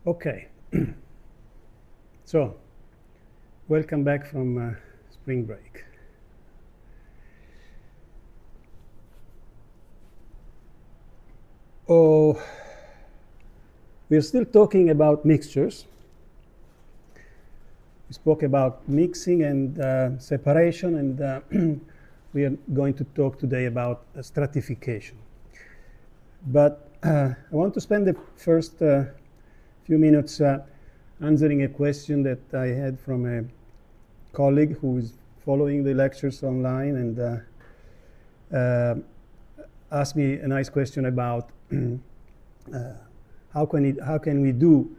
Okay. So, welcome back from spring break. Oh, we're still talking about mixtures. We spoke about mixing and separation, and we are going to talk today about stratification. But I want to spend the first few minutes answering a question that I had from a colleague who is following the lectures online and asked me a nice question about how can we do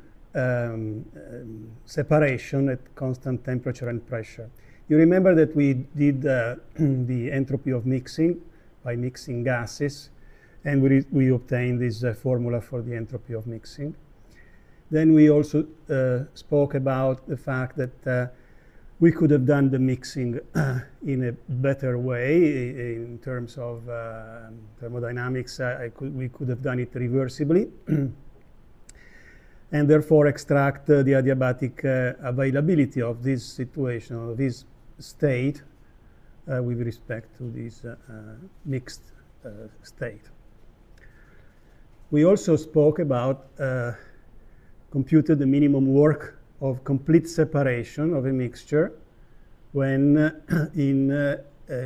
separation at constant temperature and pressure. You remember that we did the entropy of mixing by mixing gases, and we obtained this formula for the entropy of mixing. Then we also spoke about the fact that we could have done the mixing in a better way in terms of thermodynamics. We could have done it reversibly and therefore extract the adiabatic availability of this situation, of this state with respect to this mixed state. We also spoke about computed the minimum work of complete separation of a mixture when in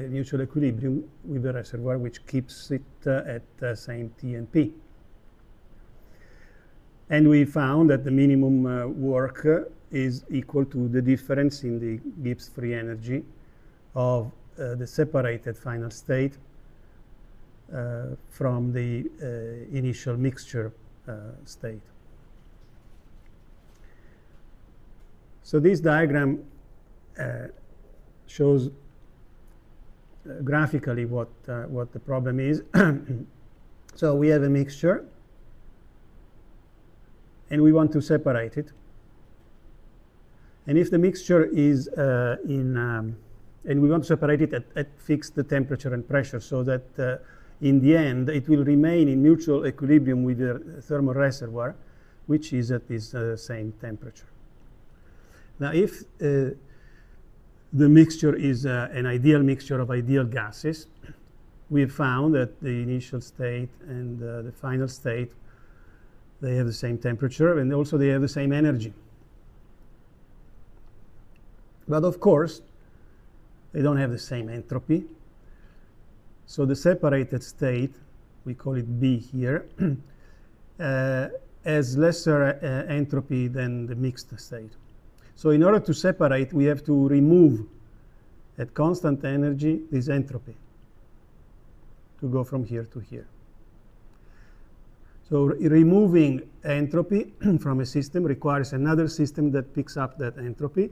mutual equilibrium with the reservoir, which keeps it at the same T and P. And we found that the minimum work is equal to the difference in the Gibbs free energy of the separated final state from the initial mixture state. So this diagram shows graphically what the problem is. So we have a mixture, and we want to separate it. And if the mixture is and we want to separate it at fixed temperature and pressure, so that in the end it will remain in mutual equilibrium with the thermal reservoir, which is at this same temperature. Now, if the mixture is an ideal mixture of ideal gases, we have found that the initial state and the final state, they have the same temperature, and also they have the same energy. But of course, they don't have the same entropy. So the separated state, we call it B here, has lesser entropy than the mixed state. So in order to separate, we have to remove at constant energy this entropy to go from here to here. So removing entropy from a system requires another system that picks up that entropy,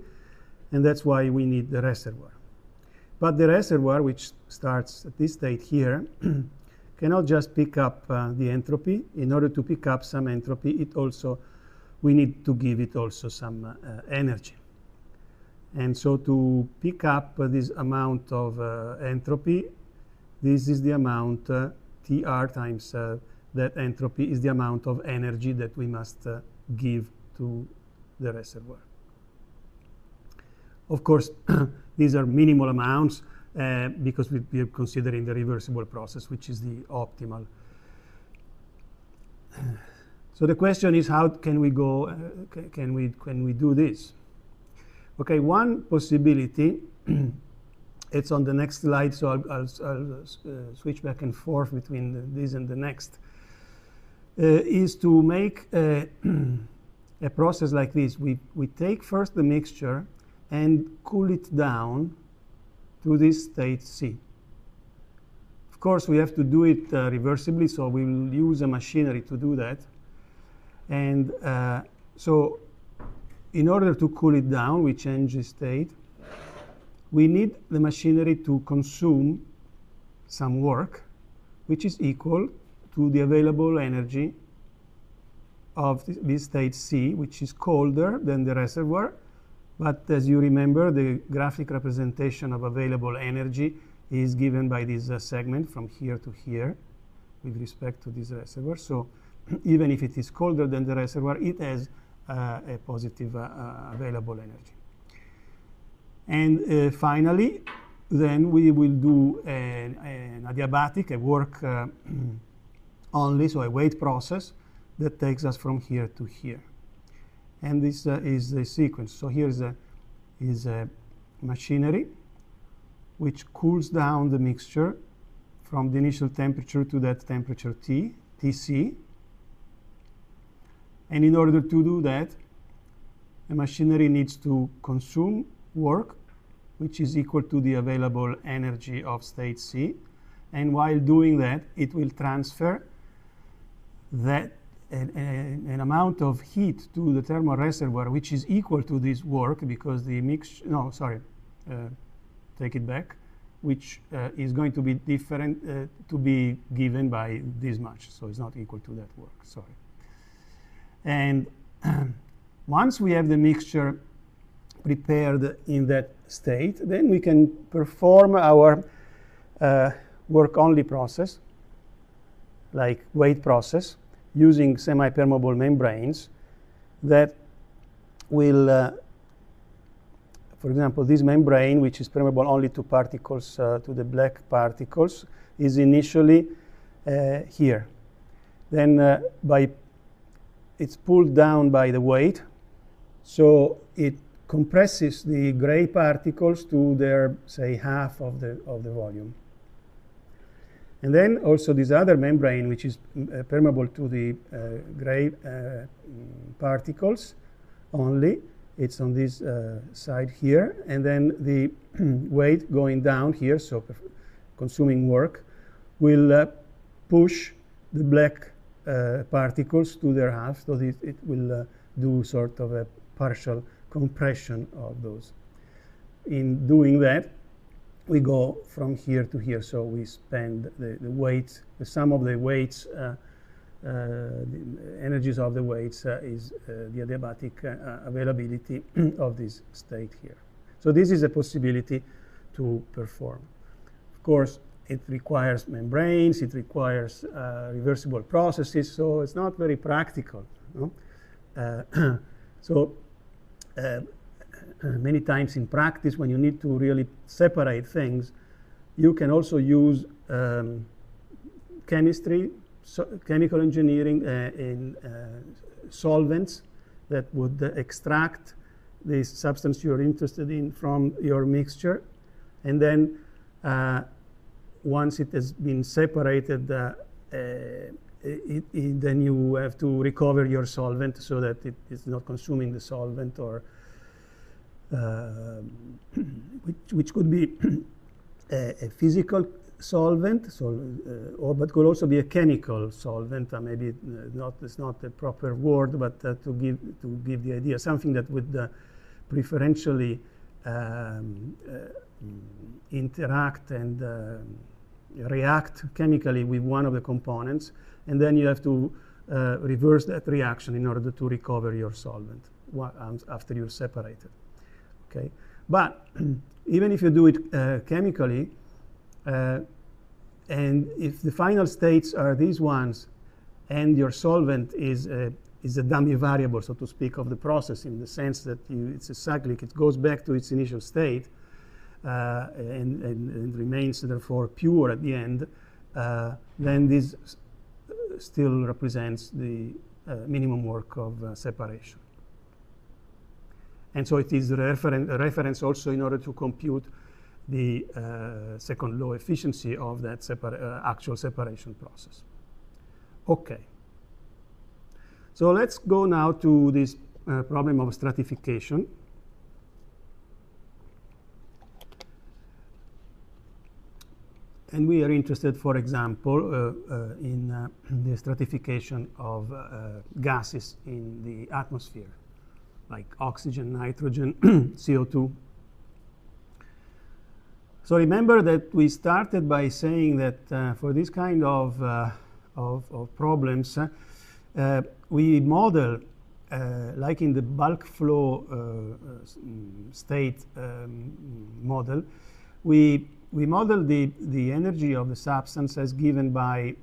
and that's why we need the reservoir. But the reservoir, which starts at this state here, cannot just pick up the entropy. In order to pick up some entropy, we need to give it also some energy. And so to pick up this amount of entropy, this is the amount TR times that entropy is the amount of energy that we must give to the reservoir. Of course, these are minimal amounts because we are considering the reversible process, which is the optimal. So the question is, how can we go? Can we do this? Okay, one possibility. It's on the next slide, so I'll switch back and forth between this and the next. Is to make a process like this. We take first the mixture and cool it down to this state C. Of course, we have to do it reversibly, so we will use a machinery to do that. And so in order to cool it down, we change the state. We need the machinery to consume some work, which is equal to the available energy of this state C, which is colder than the reservoir. But as you remember, the graphic representation of available energy is given by this segment from here to here with respect to this reservoir. So even if it is colder than the reservoir, it has a positive available energy. And finally, then we will do an adiabatic, a work only, so a weight process that takes us from here to here. And this is the sequence. So here is a machinery which cools down the mixture from the initial temperature to that temperature T, Tc. And in order to do that, the machinery needs to consume work, which is equal to the available energy of state C. And while doing that, it will transfer that an amount of heat to the thermal reservoir, which is equal to this work, because the mixture, no, sorry, take it back, which is going to be different, to be given by this much. So it's not equal to that work, sorry. And once we have the mixture prepared in that state, then we can perform our work-only process, like weight process, using semi-permeable membranes that will, for example, this membrane, which is permeable only to particles, to the black particles, is initially here. Then it's pulled down by the weight, so it compresses the gray particles to their, say, half of the volume. And then also this other membrane, which is permeable to the gray particles only, it's on this side here. And then the weight going down here, so consuming work, will push the black particles to their half, so it will do sort of a partial compression of those. In doing that, we go from here to here, so we spend the weight, the sum of the weights, the energies of the weights is the adiabatic availability of this state here. So this is a possibility to perform. Of course, it requires membranes, it requires reversible processes, so it's not very practical. No? Many times in practice, when you need to really separate things, you can also use chemistry, chemical engineering in solvents that would extract the substance you're interested in from your mixture. And then once it has been separated, then you have to recover your solvent so that it is not consuming the solvent, or which could be a physical solvent, or but could also be a chemical solvent. Maybe it's not a proper word, but to give the idea, something that would preferentially interact and react chemically with one of the components, and then you have to reverse that reaction in order to recover your solvent after you're separated. Okay, but even if you do it chemically, and if the final states are these ones, and your solvent is a dummy variable, so to speak, of the process, in the sense that it's a cyclic, it goes back to its initial state and remains therefore pure at the end, then this still represents the minimum work of separation. And so it is a reference also in order to compute the second law efficiency of that actual separation process. Okay. So let's go now to this problem of stratification. And we are interested, for example, in the stratification of gases in the atmosphere, like oxygen, nitrogen, CO2. So remember that we started by saying that for this kind of problems, we model, like in the bulk flow state model, we model the energy of the substance as given by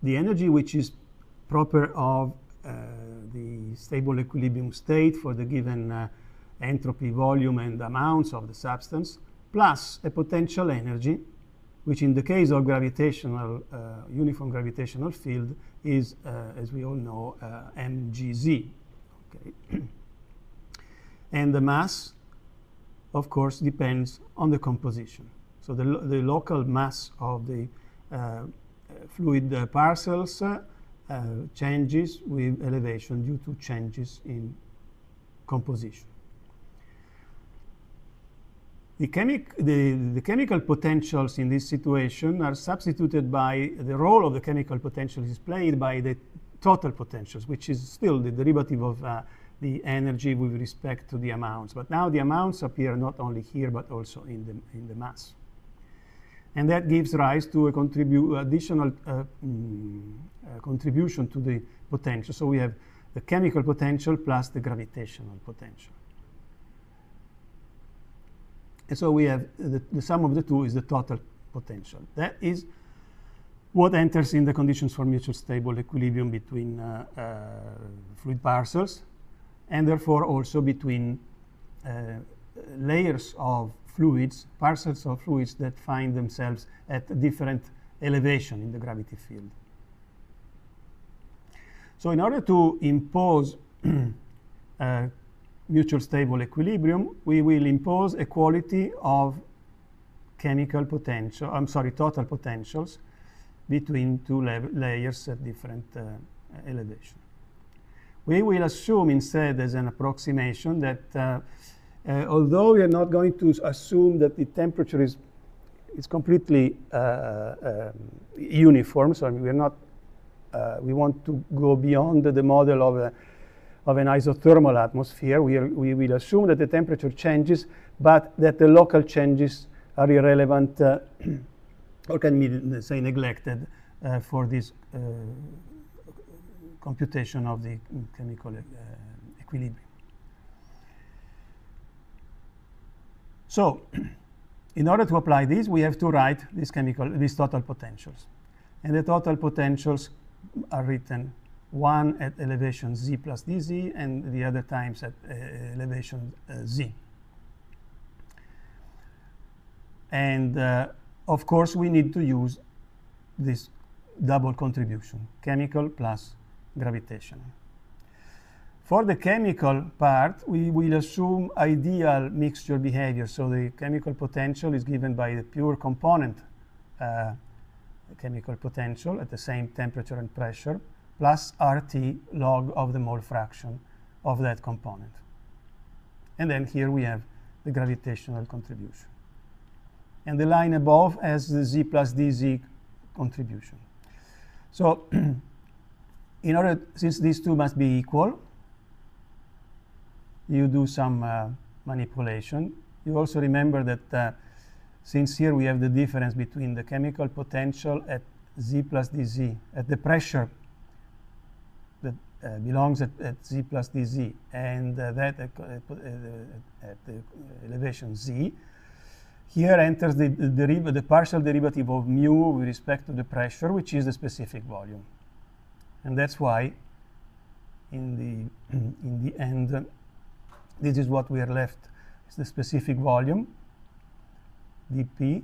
the energy which is proper of the stable equilibrium state for the given entropy, volume, and amounts of the substance, plus a potential energy, which in the case of gravitational, uniform gravitational field is, as we all know, mgz. Okay. And the mass, of course, depends on the composition. So the local mass of the fluid parcels changes with elevation due to changes in composition. The chemical potentials in this situation are substituted by the role of the chemical potential is played by the total potentials, which is still the derivative of the energy with respect to the amounts. But now the amounts appear not only here but also in the mass. And that gives rise to a additional contribution to the potential. So we have the chemical potential plus the gravitational potential. And so we have the sum of the two is the total potential. That is what enters in the conditions for mutual stable equilibrium between fluid parcels, and therefore also between layers of fluids, parcels of fluids that find themselves at different elevation in the gravity field. So in order to impose mutual stable equilibrium, we will impose a quality of chemical potential, total potentials between two layers at different elevation. We will assume instead as an approximation that although we are not going to assume that the temperature is completely uniform, so we are not, we want to go beyond the model of an isothermal atmosphere. We will assume that the temperature changes, but that the local changes are irrelevant or can be, say, neglected for this computation of the chemical equilibrium. So, in order to apply this, we have to write these total potentials. And the total potentials are written one at elevation z plus dz and the other times at elevation z. And of course, we need to use this double contribution, chemical plus gravitational. For the chemical part, we will assume ideal mixture behavior. So the chemical potential is given by the pure component chemical potential at the same temperature and pressure, plus RT log of the mole fraction of that component. And then here we have the gravitational contribution. And the line above has the z plus dz contribution. So since these two must be equal, you do some manipulation. You also remember that since here we have the difference between the chemical potential at z plus dz, at the pressure that belongs at z plus dz, and that at the elevation z, here enters the partial derivative of mu with respect to the pressure, which is the specific volume. And that's why in the end, this is what we are left. It's the specific volume, dP,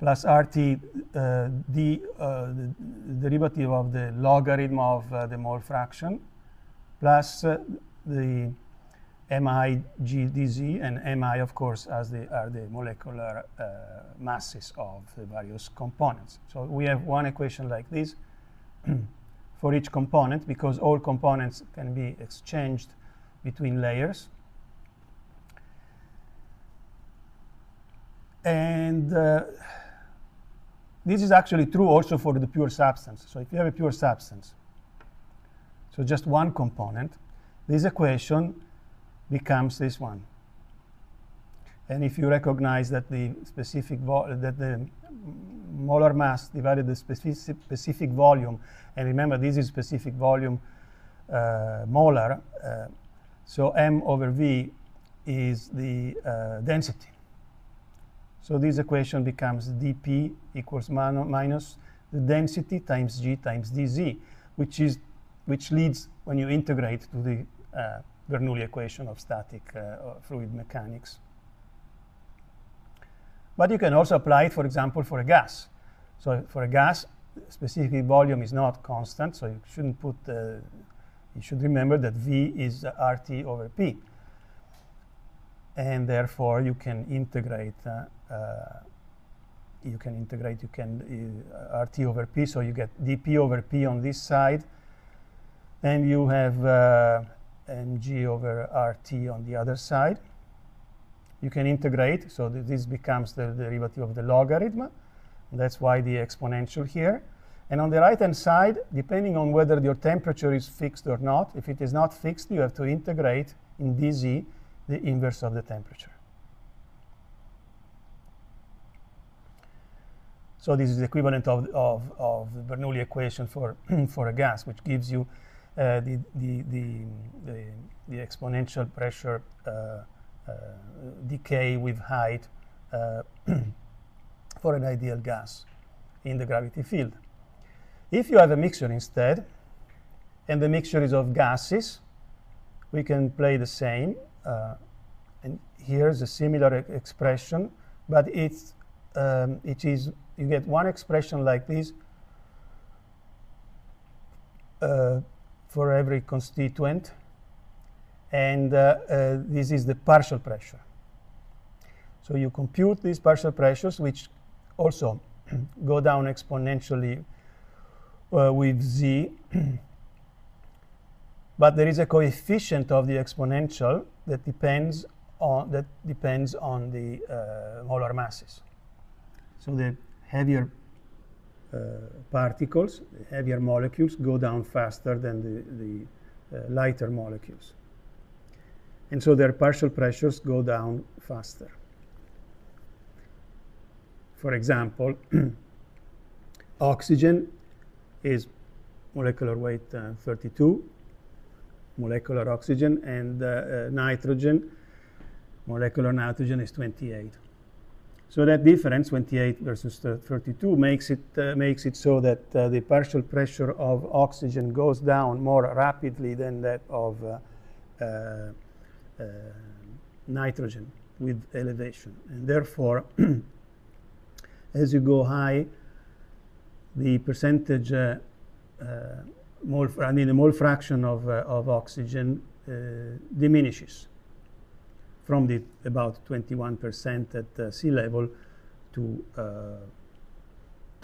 plus RT, the derivative of the logarithm of the mole fraction, plus the mi g dz, and mi, of course, are the molecular masses of the various components. So we have one equation like this for each component, because all components can be exchanged between layers. And this is actually true also for the pure substance. So if you have a pure substance, so just one component, this equation becomes this one. And if you recognize that the molar mass divided the specific volume, and remember this is specific volume molar, so m over v is the density. So this equation becomes dP equals minus the density times g times dz, which is which leads, when you integrate, to the Bernoulli equation of static fluid mechanics. But you can also apply it, for example, for a gas. So for a gas, specific volume is not constant, so you shouldn't put you should remember that V is RT over P. And therefore, you can integrate RT over P, so you get dP over P on this side, and you have mg over RT on the other side. You can integrate, so this becomes the derivative of the logarithm. That's why the exponential here. And on the right-hand side, depending on whether your temperature is fixed or not, if it is not fixed, you have to integrate in dz the inverse of the temperature. So this is the equivalent of the Bernoulli equation for for a gas, which gives you the exponential pressure decay with height for an ideal gas in the gravity field. If you have a mixture instead, and the mixture is of gases, we can play the same. And here's a similar expression, but it is, you get one expression like this for every constituent, and this is the partial pressure. So you compute these partial pressures, which also go down exponentially with z, but there is a coefficient of the exponential that depends on the molar masses. So the heavier particles, the heavier molecules, go down faster than the lighter molecules, and so their partial pressures go down faster. For example, oxygen is molecular weight 32, molecular oxygen, and nitrogen, molecular nitrogen, is 28. So that difference, 28 versus 32, makes it so that the partial pressure of oxygen goes down more rapidly than that of nitrogen with elevation, and therefore, as you go high, the percentage, the mole fraction of oxygen diminishes from the about 21% at sea level to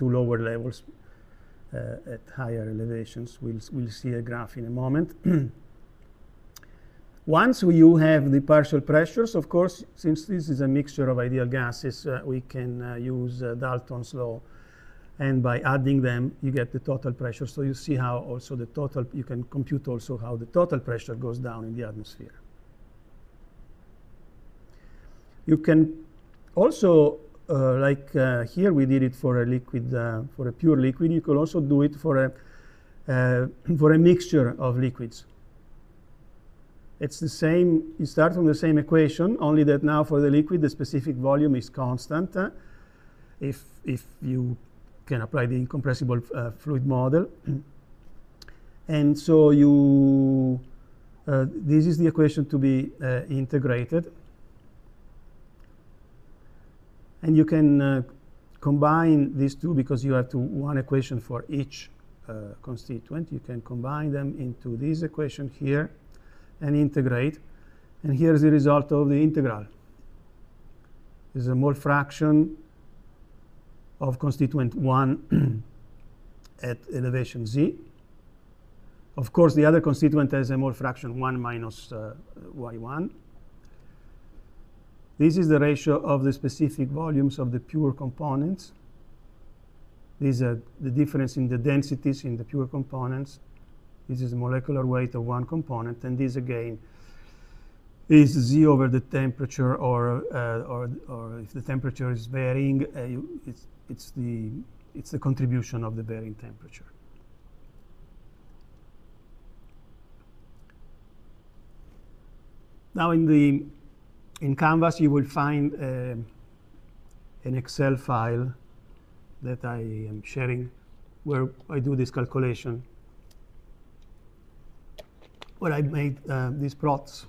lower levels at higher elevations. We'll see a graph in a moment. Once you have the partial pressures, of course, since this is a mixture of ideal gases, we can use Dalton's law, and by adding them, you get the total pressure. So you see how also the total, you can compute also how the total pressure goes down in the atmosphere. You can also, here we did it for a liquid, for a pure liquid. You can also do it for a mixture of liquids. It's the same, you start from the same equation, only that now for the liquid, the specific volume is constant. If you can apply the incompressible fluid model. And so this is the equation to be integrated. And you can combine these two, because you have one equation for each constituent. You can combine them into this equation here and integrate. And here's the result of the integral. This is a mole fraction of constituent 1 at elevation z. Of course, the other constituent has a mole fraction 1 minus y1. This is the ratio of the specific volumes of the pure components. These are the difference in the densities in the pure components. This is the molecular weight of one component, and this again is z over the temperature, or if the temperature is varying, it's the contribution of the varying temperature. Now in Canvas you will find an Excel file that I am sharing where I do this calculation. where I made these plots.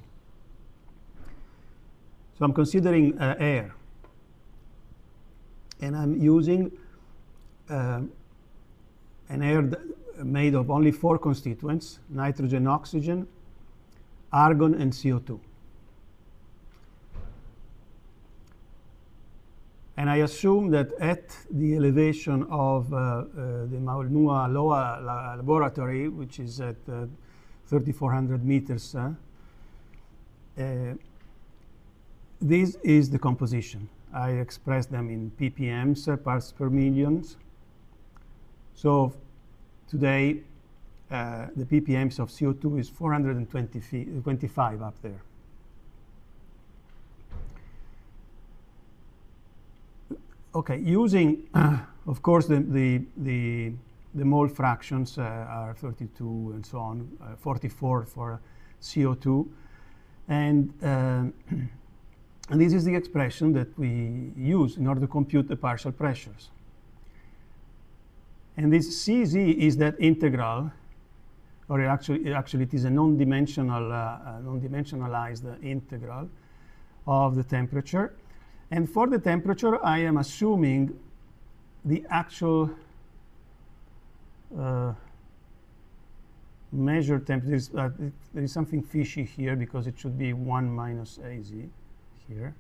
So I'm considering air, and I'm using an air made of only 4 constituents: nitrogen, oxygen, argon, and CO2. And I assume that at the elevation of the Mauna Loa laboratory, which is at 3,400 meters, this is the composition. I express them in ppms, parts per millions. So today, the ppms of CO2 is 425 up there. Okay, using, of course, the mole fractions are 32 and so on, 44 for CO2, and this is the expression that we use in order to compute the partial pressures. And this CZ is that integral, or actually it is a non-dimensionalized integral of the temperature. And for the temperature, I am assuming the actual measured temperature. There is something fishy here because it should be 1 minus AZ here.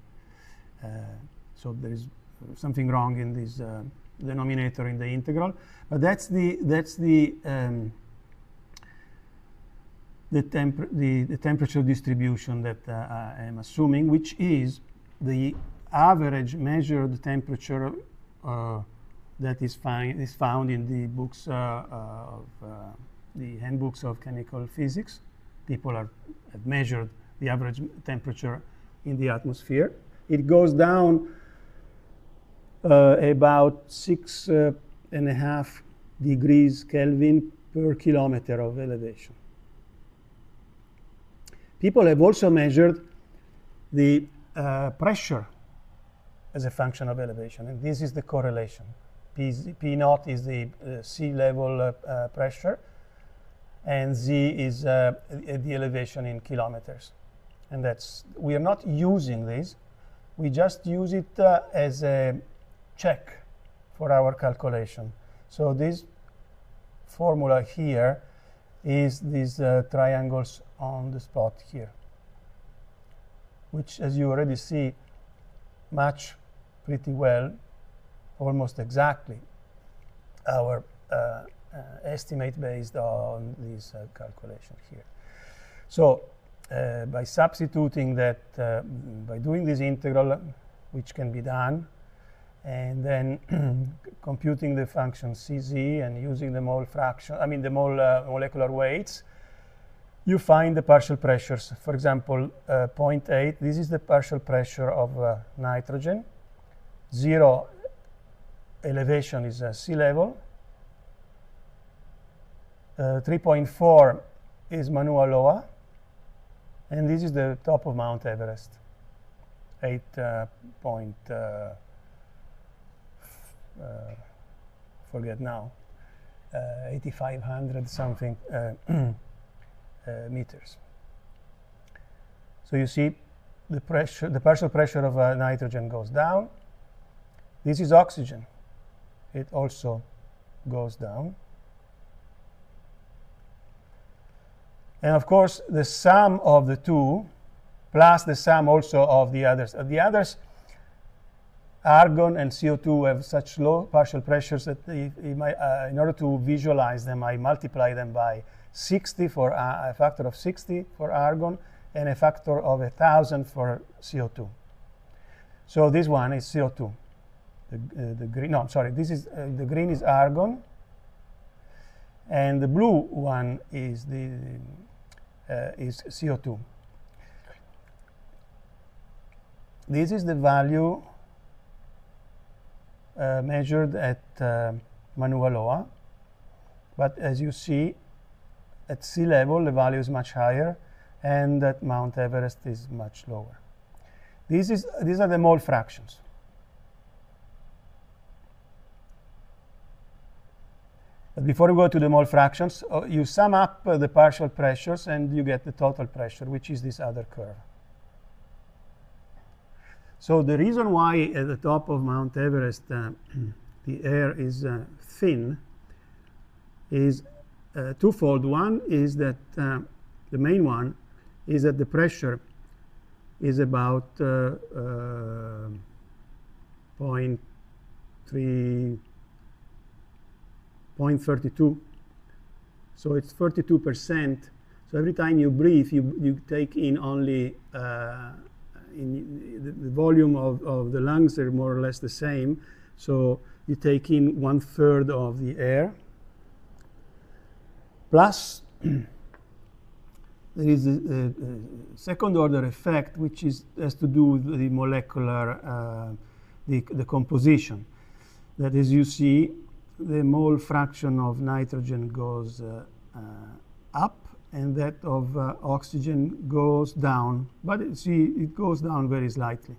So there is something wrong in this denominator in the integral. But that's the temperature distribution that I am assuming, which is the average measured temperature that is found in the books of the handbooks of chemical physics. People have measured the average temperature in the atmosphere. It goes down about 6.5 degrees Kelvin per kilometer of elevation. People have also measured the pressure as a function of elevation, and this is the correlation. P naught is the sea level pressure, and Z is the elevation in kilometers. And we are not using this, we just use it as a check for our calculation. So this formula here is these triangles on the spot here, which, as you already see, match pretty well, almost exactly, our estimate based on this calculation here. So by substituting that, by doing this integral, which can be done, and then computing the function CZ and using the mole fraction, the molecular weights, you find the partial pressures. For example, 0.8, this is the partial pressure of nitrogen. 0 elevation is sea level. 3.4 is Mauna Loa. And this is the top of Mount Everest, 8,500 something meters. So you see the pressure, the partial pressure of nitrogen goes down. This is oxygen. It also goes down. And of course, the sum of the two, plus the sum also of the others. The others, argon and CO2, have such low partial pressures that in order to visualize them, I multiply them by 60 for a factor of 60 for argon and a factor of 1,000 for CO2. So this one is CO2. The green, no, sorry, this is the green is argon, and the blue one is CO2. This is the value measured at Mauna Loa, but as you see, at sea level the value is much higher, and at Mount Everest is much lower. These are the mole fractions. But before we go to the mole fractions, you sum up the partial pressures and you get the total pressure, which is this other curve. So the reason why at the top of Mount Everest the air is thin is twofold. One is that the main one is that the pressure is about 0.32. So it's 32%. So every time you breathe, you take in only the volume of the lungs are more or less the same. So you take in 1/3 of the air. Plus, there is a second order effect, which has to do with the molecular the composition. That is, you see, the mole fraction of nitrogen goes up, and that of oxygen goes down. But it goes down very slightly.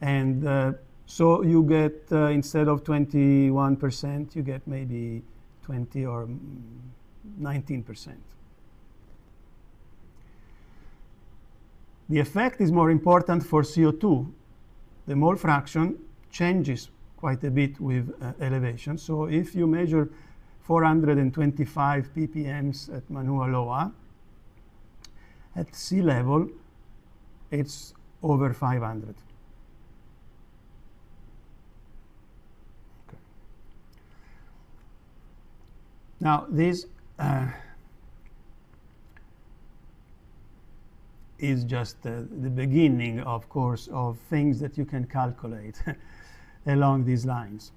And so you get, instead of 21%, you get maybe 20 or 19%. The effect is more important for CO2. The mole fraction changes quite a bit with elevation. So if you measure 425 ppms at Mauna Loa, at sea level, it's over 500. Okay. Now, this is just the beginning, of course, of things that you can calculate along these lines.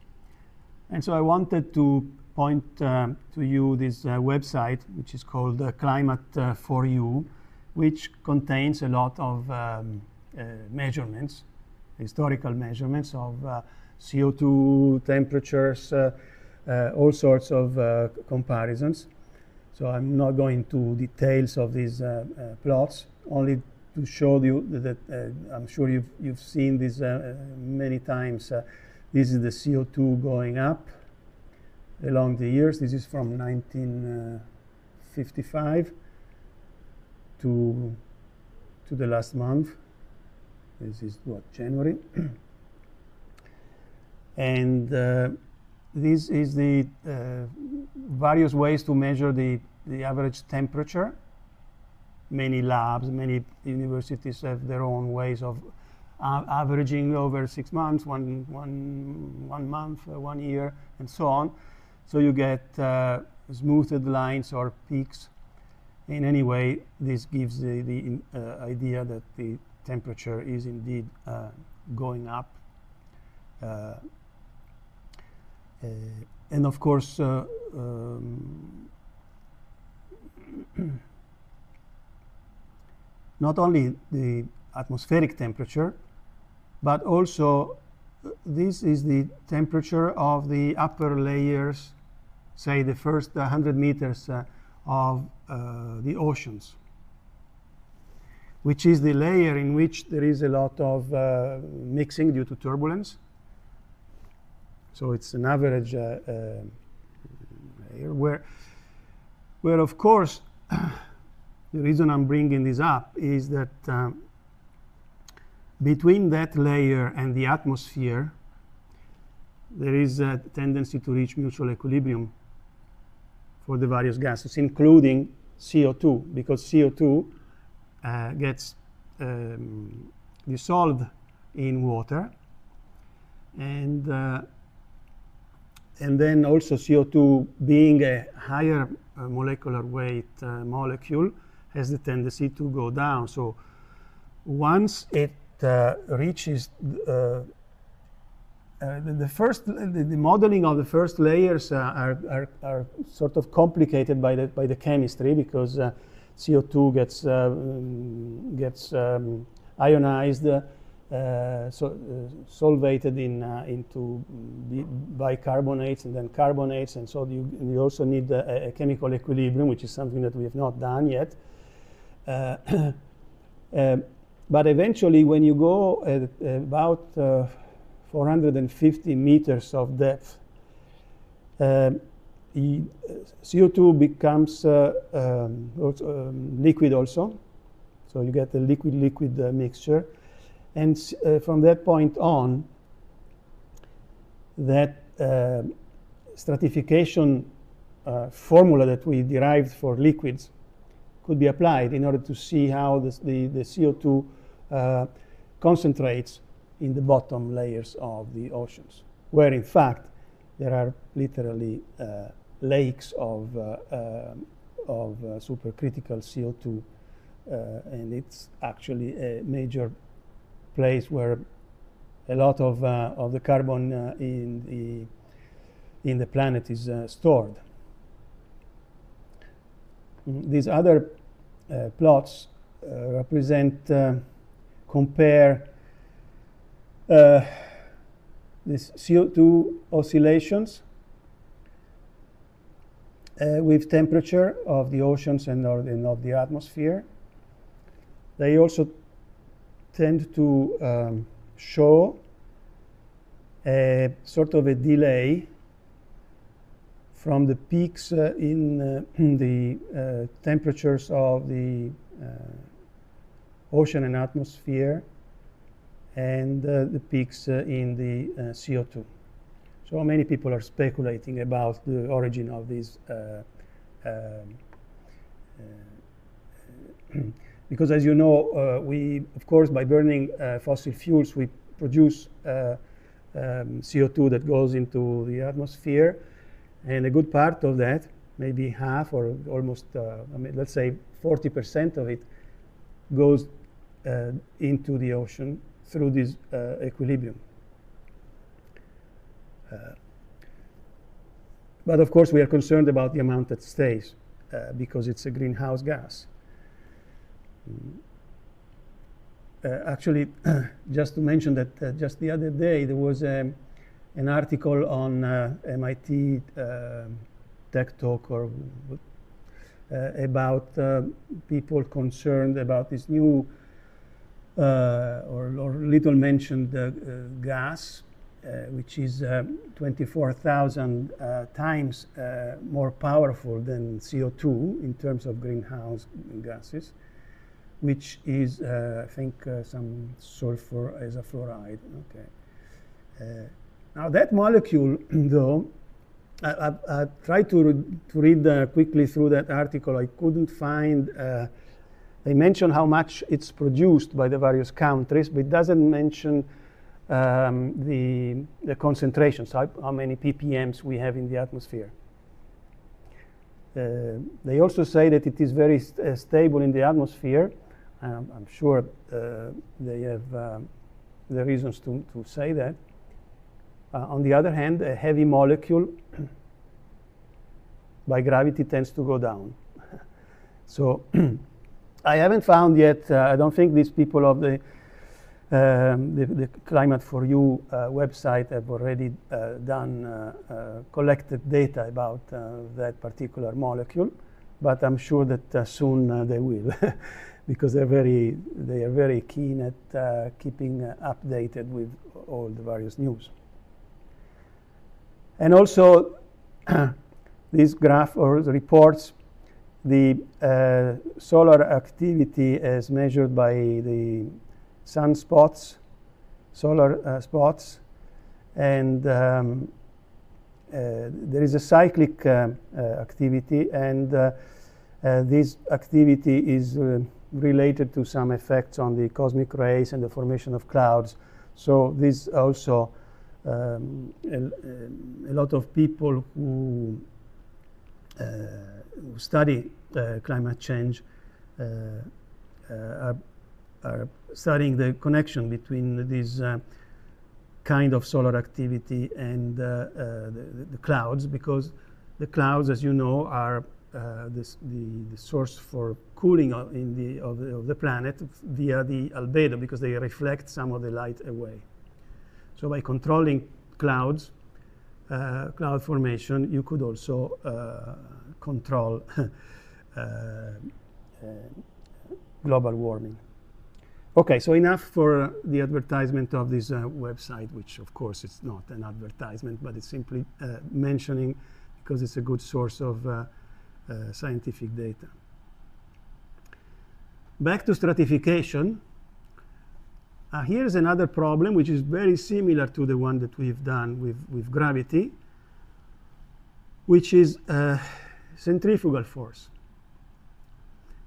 And so I wanted to point to you this website, which is called Climate for You, which contains a lot of measurements, historical measurements of CO2 temperatures, all sorts of comparisons. So I'm not going to details of these plots, only to show you that I'm sure you've seen this many times. This is the CO2 going up along the years. This is from 1955 to the last month. This is what, January? And this is the various ways to measure the average temperature. Many labs, many universities have their own ways of averaging over 6 months, one month, 1 year, and so on. So you get smoothed lines or peaks. In any way, this gives the idea that the temperature is indeed going up. And of course, not only the atmospheric temperature, but also this is the temperature of the upper layers, say the first 100 meters of the oceans, which is the layer in which there is a lot of mixing due to turbulence. So it's an average layer where of course, the reason I'm bringing this up is that between that layer and the atmosphere, there is a tendency to reach mutual equilibrium for the various gases, including CO2, because CO2 gets dissolved in water, and then also CO2, being a higher molecular weight molecule, has the tendency to go down. So once it reaches the modeling of the first layers are sort of complicated by the chemistry, because CO2 gets ionized, solvated into bicarbonates and then carbonates, and so you also need a chemical equilibrium, which is something that we have not done yet. But eventually, when you go at about 450 meters of depth, CO2 becomes liquid also, so you get a liquid-liquid mixture, and from that point on, that stratification formula that we derived for liquids could be applied in order to see how the CO2 concentrates in the bottom layers of the oceans, where in fact there are literally lakes of supercritical CO2, and it's actually a major place where a lot of the carbon in the planet is stored. These other plots compare these CO2 oscillations with temperature of the oceans and of the atmosphere. They also tend to show a sort of a delay from the peaks in the temperatures of the ocean and atmosphere and the peaks in the CO2. So many people are speculating about the origin of these because, as you know, we, of course, by burning fossil fuels, we produce CO2 that goes into the atmosphere, and a good part of that, maybe half or almost, let's say 40% of it, goes into the ocean through this equilibrium. But of course, we are concerned about the amount that stays because it's a greenhouse gas. Actually, just to mention that just the other day there was an article on MIT Tech Talk about people concerned about this new or little mentioned gas, which is 24,000 times more powerful than CO2 in terms of greenhouse gases, which is, I think, some sulfur as a fluoride. Okay. Now that molecule, though, I tried to read quickly through that article. I couldn't find. They mention how much it's produced by the various countries, but it doesn't mention the concentrations, how many ppms we have in the atmosphere. They also say that it is very stable in the atmosphere. I'm sure they have the reasons to say that. On the other hand, a heavy molecule by gravity tends to go down. So I haven't found yet, I don't think these people of the Climate for You website have already collected data about that particular molecule, but I'm sure that soon they will, because they are very keen at keeping updated with all the various news. And also, this graph or the reports the solar activity as measured by the sunspots, solar spots, and there is a cyclic activity, and this activity is related to some effects on the cosmic rays and the formation of clouds. So this also a lot of people who study climate change are studying the connection between this kind of solar activity and the clouds, because the clouds, as you know, are the source for cooling of the planet via the albedo, because they reflect some of the light away. So by controlling clouds, cloud formation, you could also control global warming. Okay, so enough for the advertisement of this website, which of course it's not an advertisement, but it's simply mentioning because it's a good source of scientific data. Back to stratification. Here's another problem which is very similar to the one that we've done with gravity, which is centrifugal force.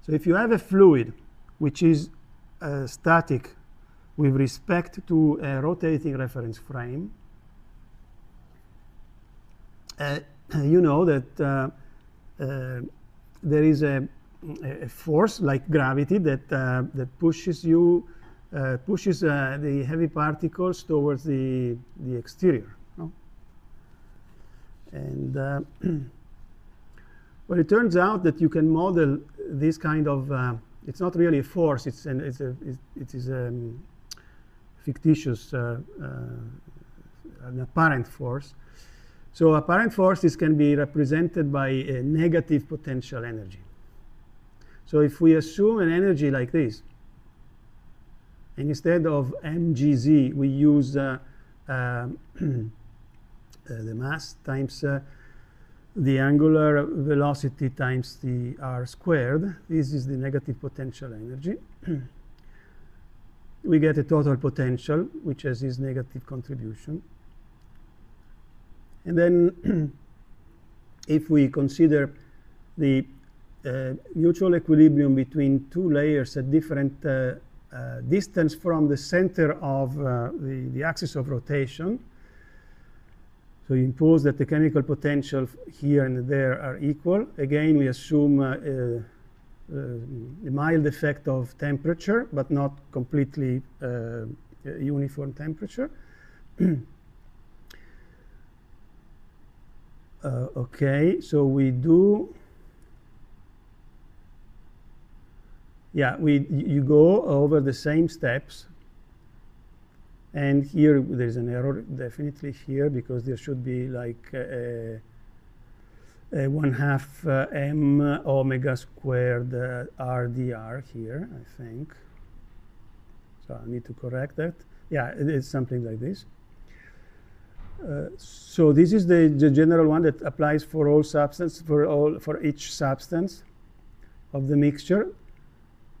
So if you have a fluid which is static with respect to a rotating reference frame, you know that there is a force like gravity that pushes the heavy particles towards the exterior. No? And well, it turns out that you can model this kind of it's not really a force, it is a fictitious an apparent force. So apparent forces can be represented by a negative potential energy. So if we assume an energy like this, and instead of mgz we use the mass times the angular velocity times the r squared, this is the negative potential energy. We get a total potential which has this negative contribution. And then if we consider the mutual equilibrium between two layers at different distance from the center of the axis of rotation, so you impose that the chemical potential here and there are equal. Again, we assume a mild effect of temperature, but not completely uniform temperature. Okay, so we do, yeah, you go over the same steps. And here there's an error definitely here, because there should be like a 1/2 m omega squared rdr here, I think. So I need to correct that. Yeah, it's something like this. So this is the general one that applies for all substance, for each substance of the mixture.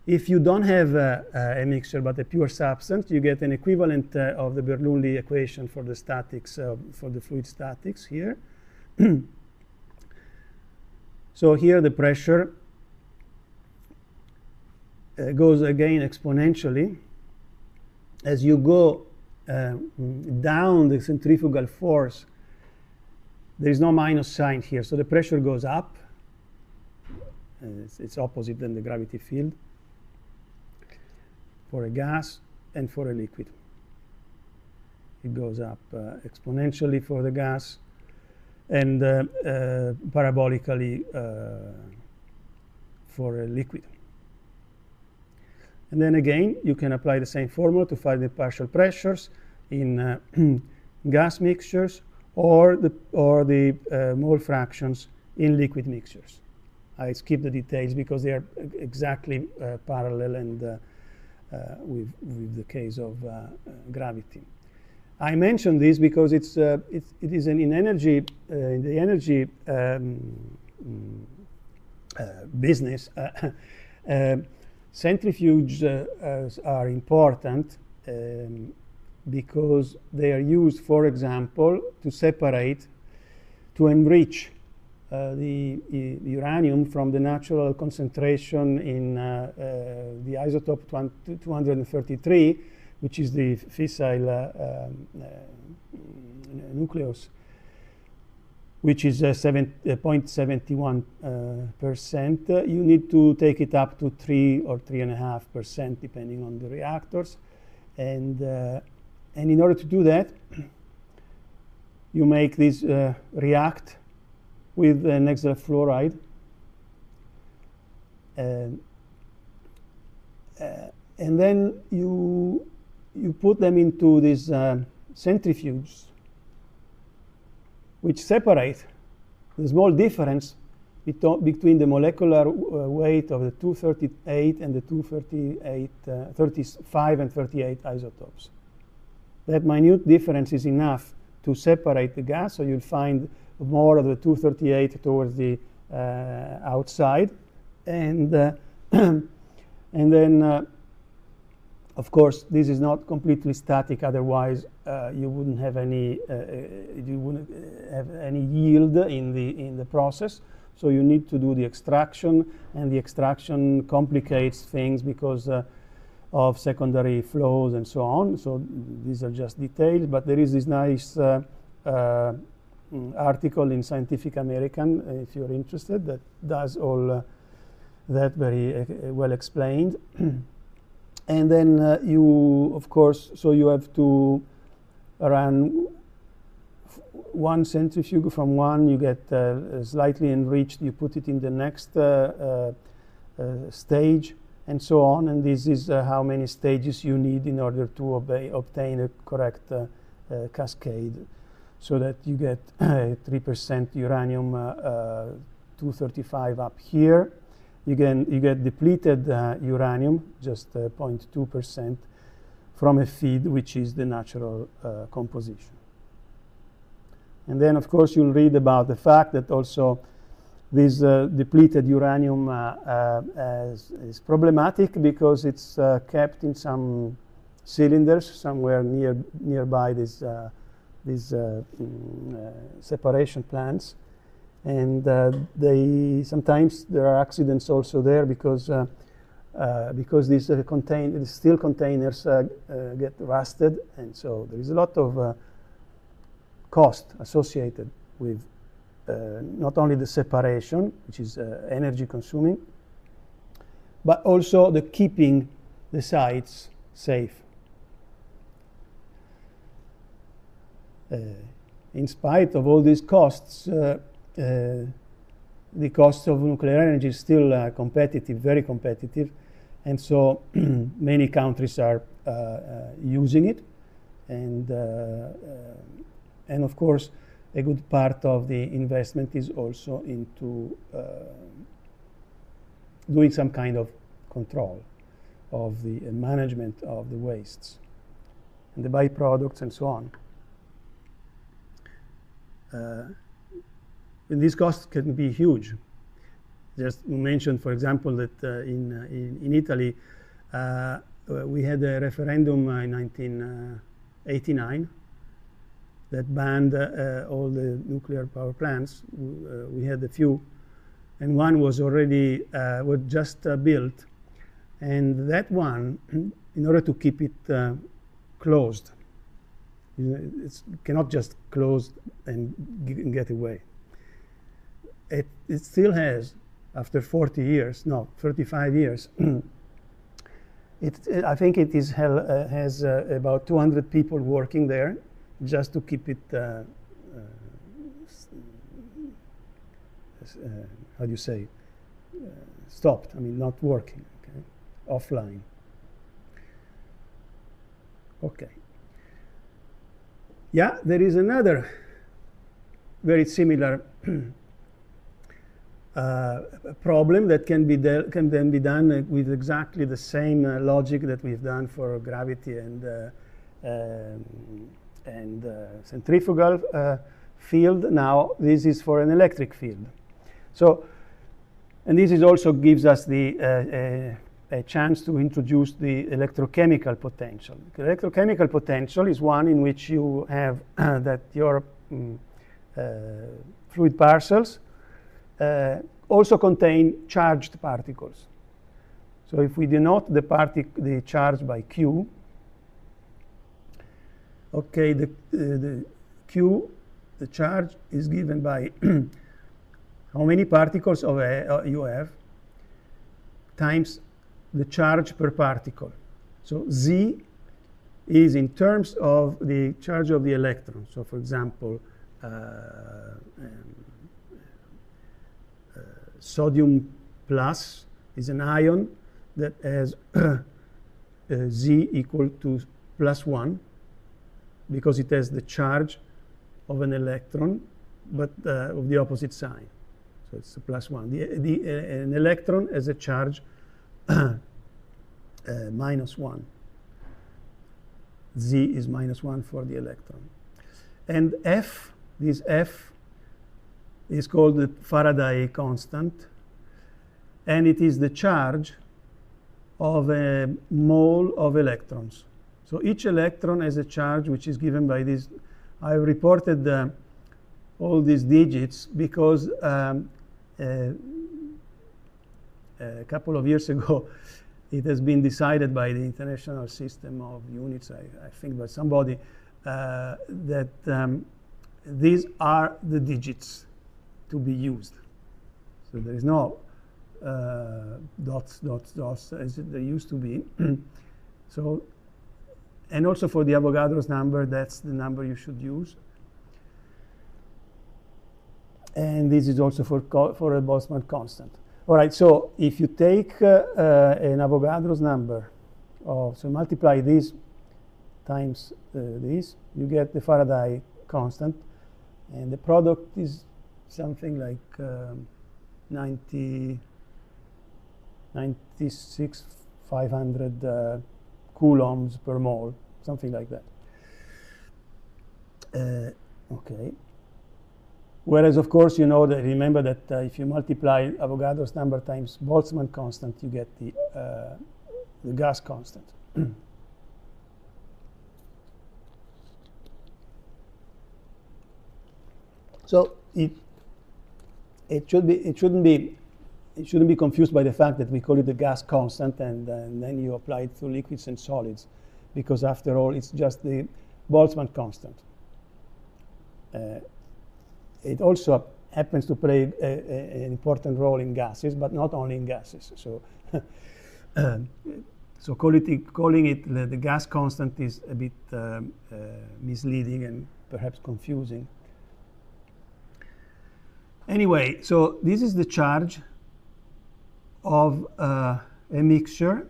If you don't have a mixture but a pure substance, you get an equivalent of the Bernoulli equation for the statics, for the fluid statics here. So here the pressure goes again exponentially. As you go down the centrifugal force, there is no minus sign here, so the pressure goes up. It's opposite than the gravity field for a gas and for a liquid. It goes up exponentially for the gas and parabolically for a liquid. And then again, you can apply the same formula to find the partial pressures in gas mixtures or the mole fractions in liquid mixtures. I skip the details because they are exactly parallel and with the case of gravity. I mention this because it is in energy in the energy business. Centrifuges are important because they are used, for example, to enrich the uranium from the natural concentration in the isotope 233, which is the fissile nucleus, which is 0.71%. You need to take it up to 3 or 3.5%, depending on the reactors. And in order to do that, you make this react with an hexafluoride. And then you put them into these centrifuges, which separate the small difference between the molecular weight of the 238 and the 35 and 38 isotopes. That minute difference is enough to separate the gas, so you'll find more of the 238 towards the outside, and and then of course this is not completely static, otherwise you wouldn't have any yield in the process. So you need to do the extraction, and the extraction complicates things because of secondary flows and so on. So these are just details, but there is this nice article in Scientific American, if you're interested, that does all that very well explained. And then you, of course, so you have to run one centrifuge from one, you get slightly enriched, you put it in the next stage, and so on. And this is how many stages you need in order to obtain a correct cascade, so that you get 3% uranium 235 up here. You get depleted uranium, just 0.2%, from a feed, which is the natural composition. And then, of course, you'll read about the fact that also this depleted uranium is problematic because it's kept in some cylinders somewhere nearby these separation plants. And sometimes there are accidents also there because these steel containers get rusted, and so there is a lot of cost associated with not only the separation, which is energy consuming, but also the keeping the sites safe. In spite of all these costs, the cost of nuclear energy is still competitive, very competitive, and so many countries are using it, and of course a good part of the investment is also into doing some kind of control of the management of the wastes and the byproducts and so on. And these costs can be huge. Just mentioned, for example, that in Italy we had a referendum in 1989 that banned all the nuclear power plants. We had a few, and one was already was just built, and that one, in order to keep it closed, it cannot just close and get away. It still has, after 40 years, no, 35 years, I think it has about 200 people working there just to keep it, how do you say, stopped, I mean, not working, okay? Offline. Okay. Yeah, there is another very similar problem that can then be done with exactly the same logic that we've done for gravity and centrifugal field. Now this is for an electric field. So, and this is also gives us the a chance to introduce the electrochemical potential. The electrochemical potential is one in which you have that your fluid parcels also contain charged particles. So if we denote the charge by Q, okay, the Q, the charge is given by how many particles of you have times the charge per particle. So Z is in terms of the charge of the electron. So for example, sodium plus is an ion that has Z equal to +1 because it has the charge of an electron, but of the opposite sign. So it's a +1. An electron has a charge -1. Z is -1 for the electron. And F, this F is called the Faraday constant, and it is the charge of a mole of electrons. So each electron has a charge which is given by this. I reported all these digits because a couple of years ago it has been decided by the International System of Units, I think by somebody, that these are the digits to be used. So there is no dots, dots, dots as there used to be. So, and also for the Avogadro's number, that's the number you should use. And this is also for a Boltzmann constant. All right, so if you take an Avogadro's number, so multiply this times this, you get the Faraday constant, and the product is something like 96,500 coulombs per mole, something like that. Okay. Whereas, of course, you know that, remember that if you multiply Avogadro's number times Boltzmann constant, you get the gas constant. So it shouldn't be confused by the fact that we call it the gas constant, and then you apply it to liquids and solids, because after all, it's just the Boltzmann constant. It also happens to play an important role in gases, but not only in gases. So, so calling it the gas constant is a bit misleading and perhaps confusing. Anyway, so this is the charge of a mixture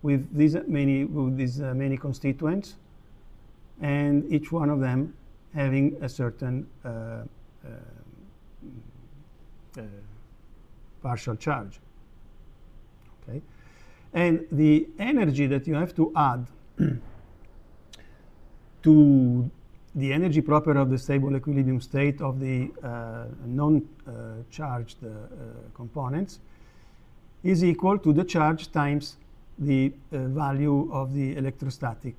with these many constituents, and each one of them having a certain partial charge. Okay, and the energy that you have to add to the energy proper of the stable equilibrium state of the non-charged components is equal to the charge times the value of the electrostatic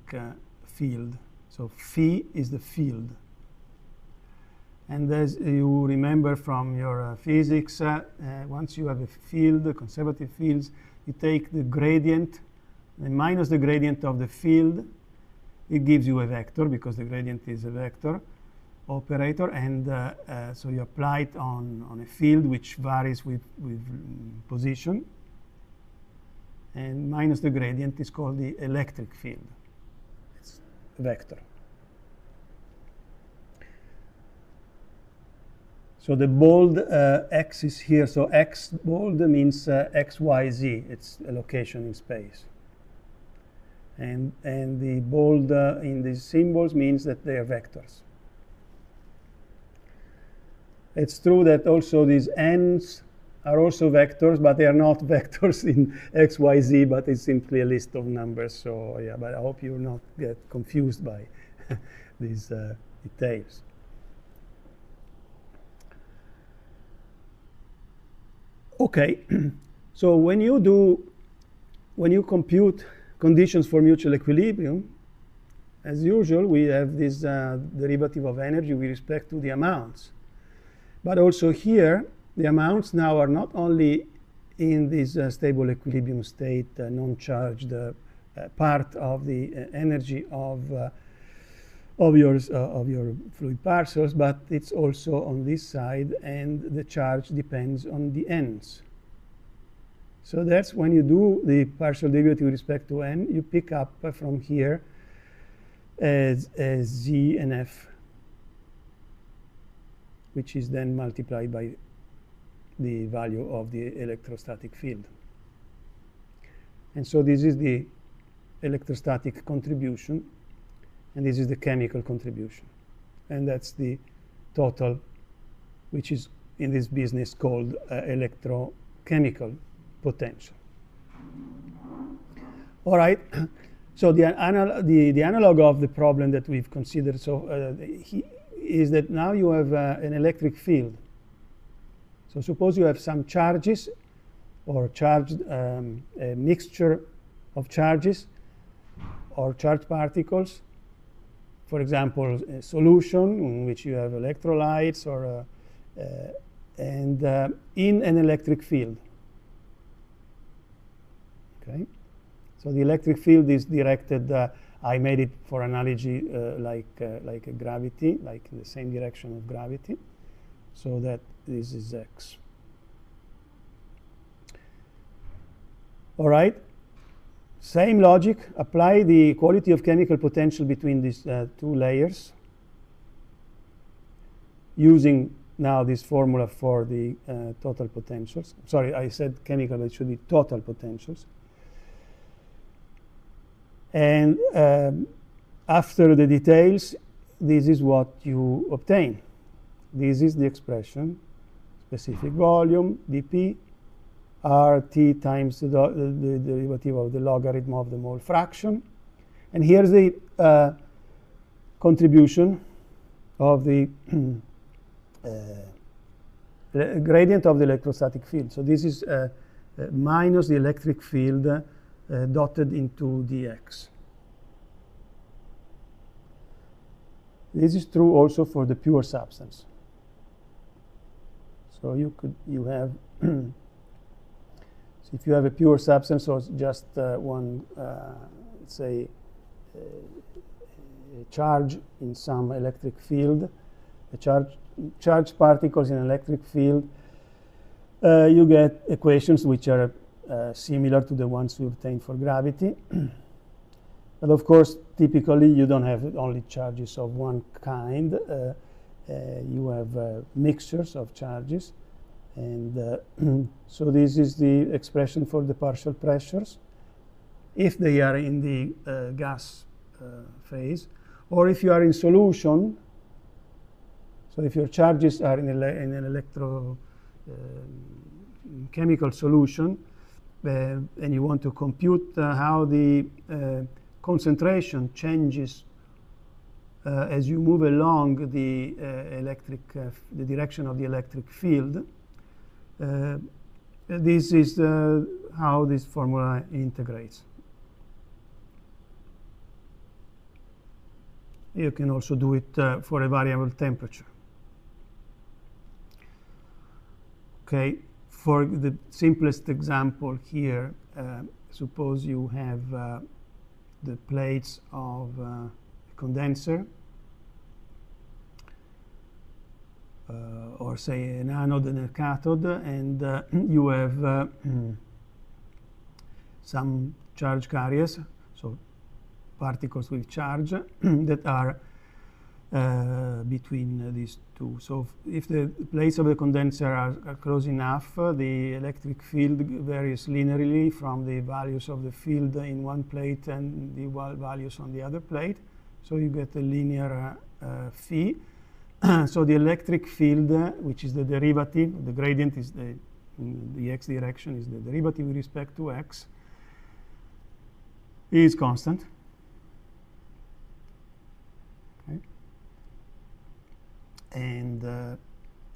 field. So phi is the field. And as you remember from your physics, once you have a field, conservative fields, you take the gradient and minus the gradient of the field. It gives you a vector, because the gradient is a vector operator, and so you apply it on a field which varies with position, and minus the gradient is called the electric field. It's a vector. So the bold x is here, so x bold means x, y, z. It's a location in space. And the bold in these symbols means that they are vectors. It's true that also these n's are also vectors, but they are not vectors in x, y, z, but it's simply a list of numbers. So yeah, but I hope you will not get confused by these details. Okay, so when you compute conditions for mutual equilibrium, as usual, we have this derivative of energy with respect to the amounts. But also here, the amounts now are not only in this stable equilibrium state, non-charged part of the energy of your fluid parcels, but it's also on this side, and the charge depends on the n's. So that's when you do the partial derivative with respect to n, you pick up from here as z and f, which is then multiplied by the value of the electrostatic field. And so this is the electrostatic contribution, and this is the chemical contribution. And that's the total, which is in this business called electrochemical potential. All right. So the analog of the problem that we've considered is that now you have an electric field. So suppose you have some charges or a mixture of charges or charged particles. For example, a solution in which you have electrolytes and in an electric field. Okay. So the electric field is directed, I made it for analogy like a gravity, like in the same direction of gravity, so that this is x. All right. Same logic, apply the quality of chemical potential between these two layers using now this formula for the total potentials. Sorry, I said chemical, but it should be total potentials. And after the details, this is what you obtain. This is the expression, specific volume, dP, RT times the derivative of the logarithm of the mole fraction. And here's the contribution of the gradient of the electrostatic field. So this is minus the electric field dotted into dx. This is true also for the pure substance. So you have so if you have a pure substance or just one, let's say, a charge in some electric field, charged particles in an electric field, you get equations which are similar to the ones we obtained for gravity. But of course, typically, you don't have only charges of one kind. You have mixtures of charges. And so this is the expression for the partial pressures, if they are in the gas phase, or if you are in solution. So if your charges are in an electrochemical solution, and you want to compute how the concentration changes as you move along the the direction of the electric field, this is how this formula integrates. You can also do it for a variable temperature. Okay, for the simplest example here, suppose you have the plates of a condenser, or say an anode and a cathode, and you have some charge carriers, so particles with charge that are between these two. So if the plates of the condenser are close enough, the electric field varies linearly from the values of the field in one plate and the values on the other plate. So you get a linear phi. So the electric field, which is the derivative, the gradient is the x direction is the derivative with respect to x, is constant. Okay. And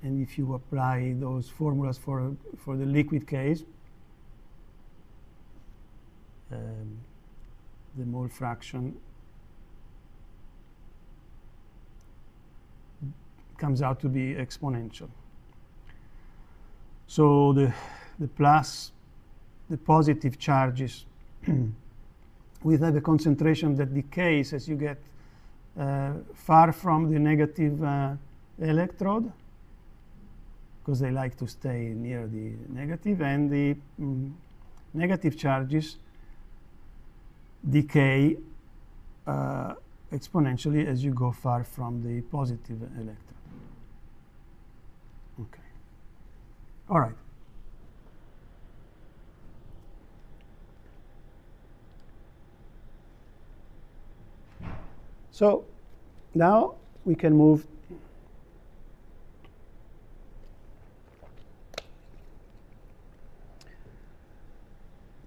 if you apply those formulas for the liquid case, the mole fraction comes out to be exponential. So the positive charges will have a concentration that decays as you get far from the negative electrode, because they like to stay near the negative, and the negative charges decay exponentially as you go far from the positive electron. Okay. All right. So now we can move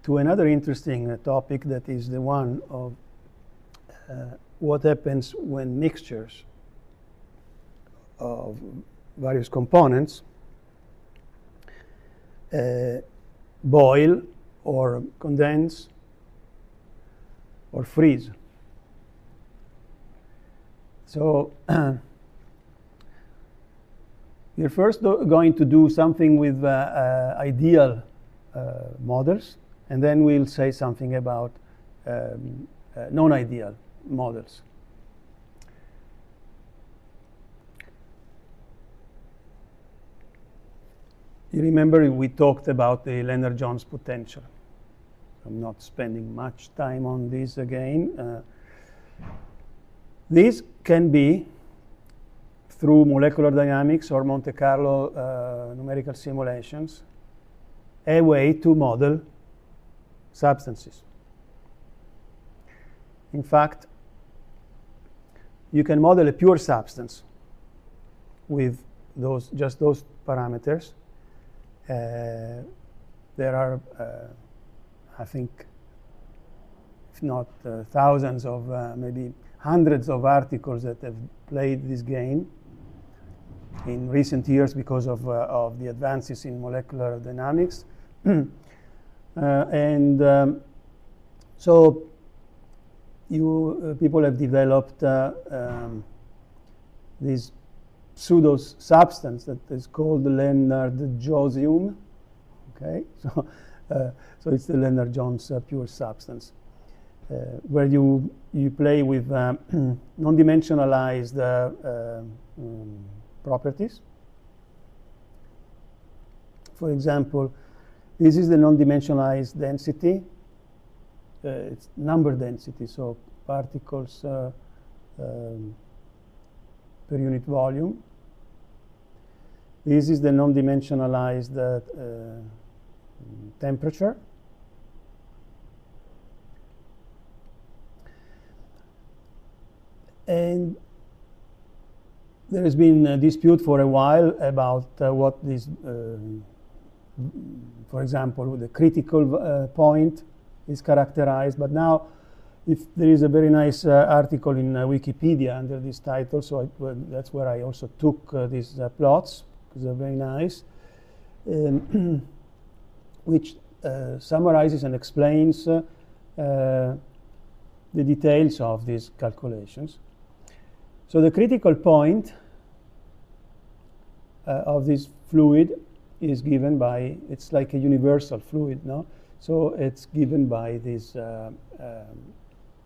to another interesting topic, that is the one of what happens when mixtures of various components boil or condense or freeze. So we're first going to do something with ideal models, and then we'll say something about non-ideal models. You remember we talked about the Lennard-Jones potential. I'm not spending much time on this again. This can be, through molecular dynamics or Monte Carlo numerical simulations, a way to model substances. In fact, you can model a pure substance with just those parameters. There are, I think, if not thousands of, maybe hundreds of articles that have played this game in recent years because of the advances in molecular dynamics. So people have developed this pseudo substance that is called the Lennardjonesium. Okay, so it's the Lennard-Jones pure substance, where you play with non-dimensionalized properties. For example, this is the non-dimensionalized density. It's number density, so particles per unit volume. This is the non-dimensionalized temperature. And there has been a dispute for a while about what this, for example, the critical point is characterized. But now, if there is a very nice article in Wikipedia under this title, so that's where I also took these plots, because they're very nice, which summarizes and explains the details of these calculations. So the critical point of this fluid is given by, it's like a universal fluid, no? So it's given by these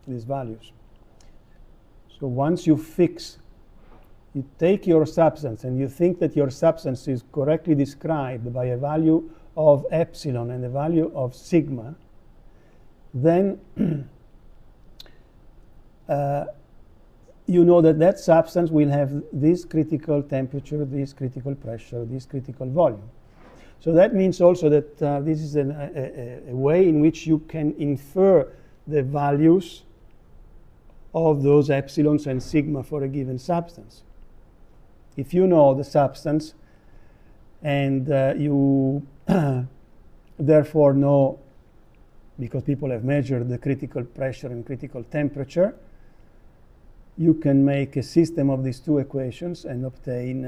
values. So once you take your substance and you think that your substance is correctly described by a value of epsilon and a value of sigma, then you know that that substance will have this critical temperature, this critical pressure, this critical volume. So that means also that this is a way in which you can infer the values of those epsilons and sigma for a given substance. If you know the substance and you therefore know, because people have measured the critical pressure and critical temperature, you can make a system of these two equations and obtain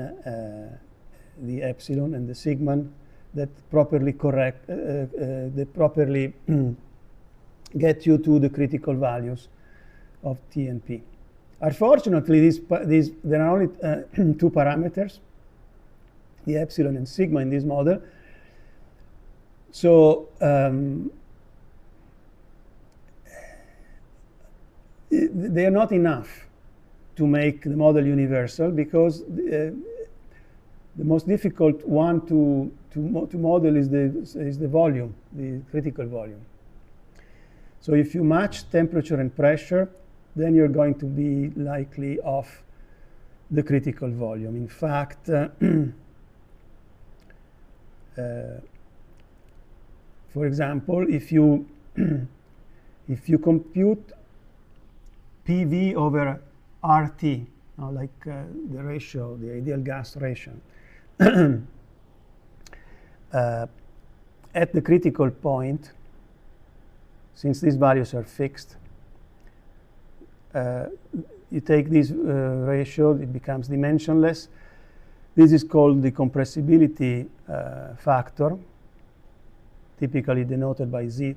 the epsilon and the sigma that properly get you to the critical values of T and P. Unfortunately, there are only two parameters, the epsilon and sigma in this model. So they are not enough to make the model universal, because the most difficult one to model is the volume, the critical volume. So if you match temperature and pressure, then you're going to be likely off the critical volume. In fact, for example, if you compute PV over RT, like the ratio, the ideal gas ratio, at the critical point, since these values are fixed, you take this ratio, it becomes dimensionless. This is called the compressibility factor, typically denoted by Z.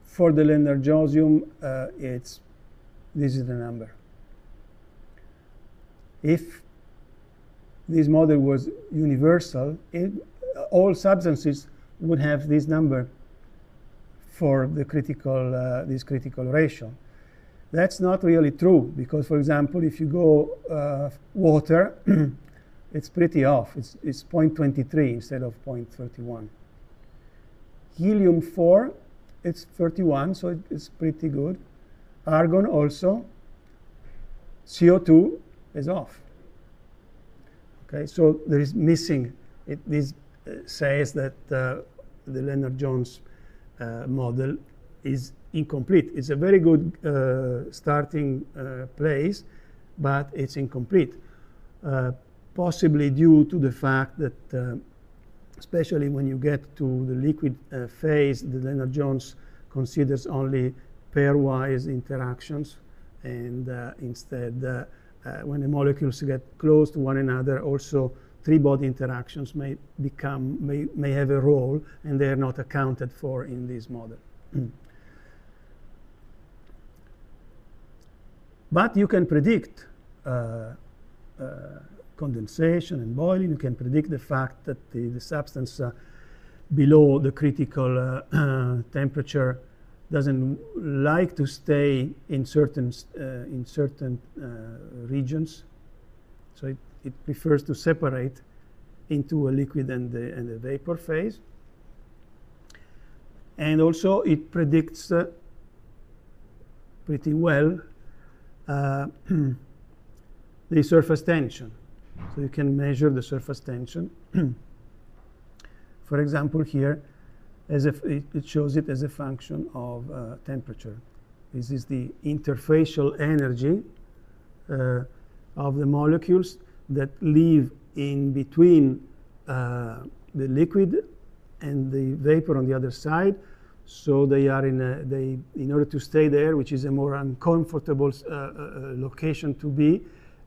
For the Lennardjosium, this is the number. If this model was universal, all substances would have this number for the critical, this critical ratio. That's not really true, because, for example, if you go water, it's pretty off. It's 0.23 instead of 0.31. Helium-4, it's 31, so it's pretty good. Argon also. CO2 is off. Okay, so there is missing. This says that the Lennard-Jones model is incomplete. It's a very good starting place, but it's incomplete. Possibly due to the fact that, especially when you get to the liquid phase, the Lennard-Jones considers only pairwise interactions, and instead, when the molecules get close to one another, also three-body interactions may have a role, and they are not accounted for in this model. But you can predict condensation and boiling. You can predict the fact that the substance below the critical temperature doesn't like to stay in certain regions, so it prefers to separate into a liquid and a vapor phase. And also it predicts pretty well the surface tension. So you can measure the surface tension. For example, here, as if it shows it as a function of temperature. This is the interfacial energy of the molecules that live in between the liquid and the vapor on the other side. So they are in order to stay there, which is a more uncomfortable location to be,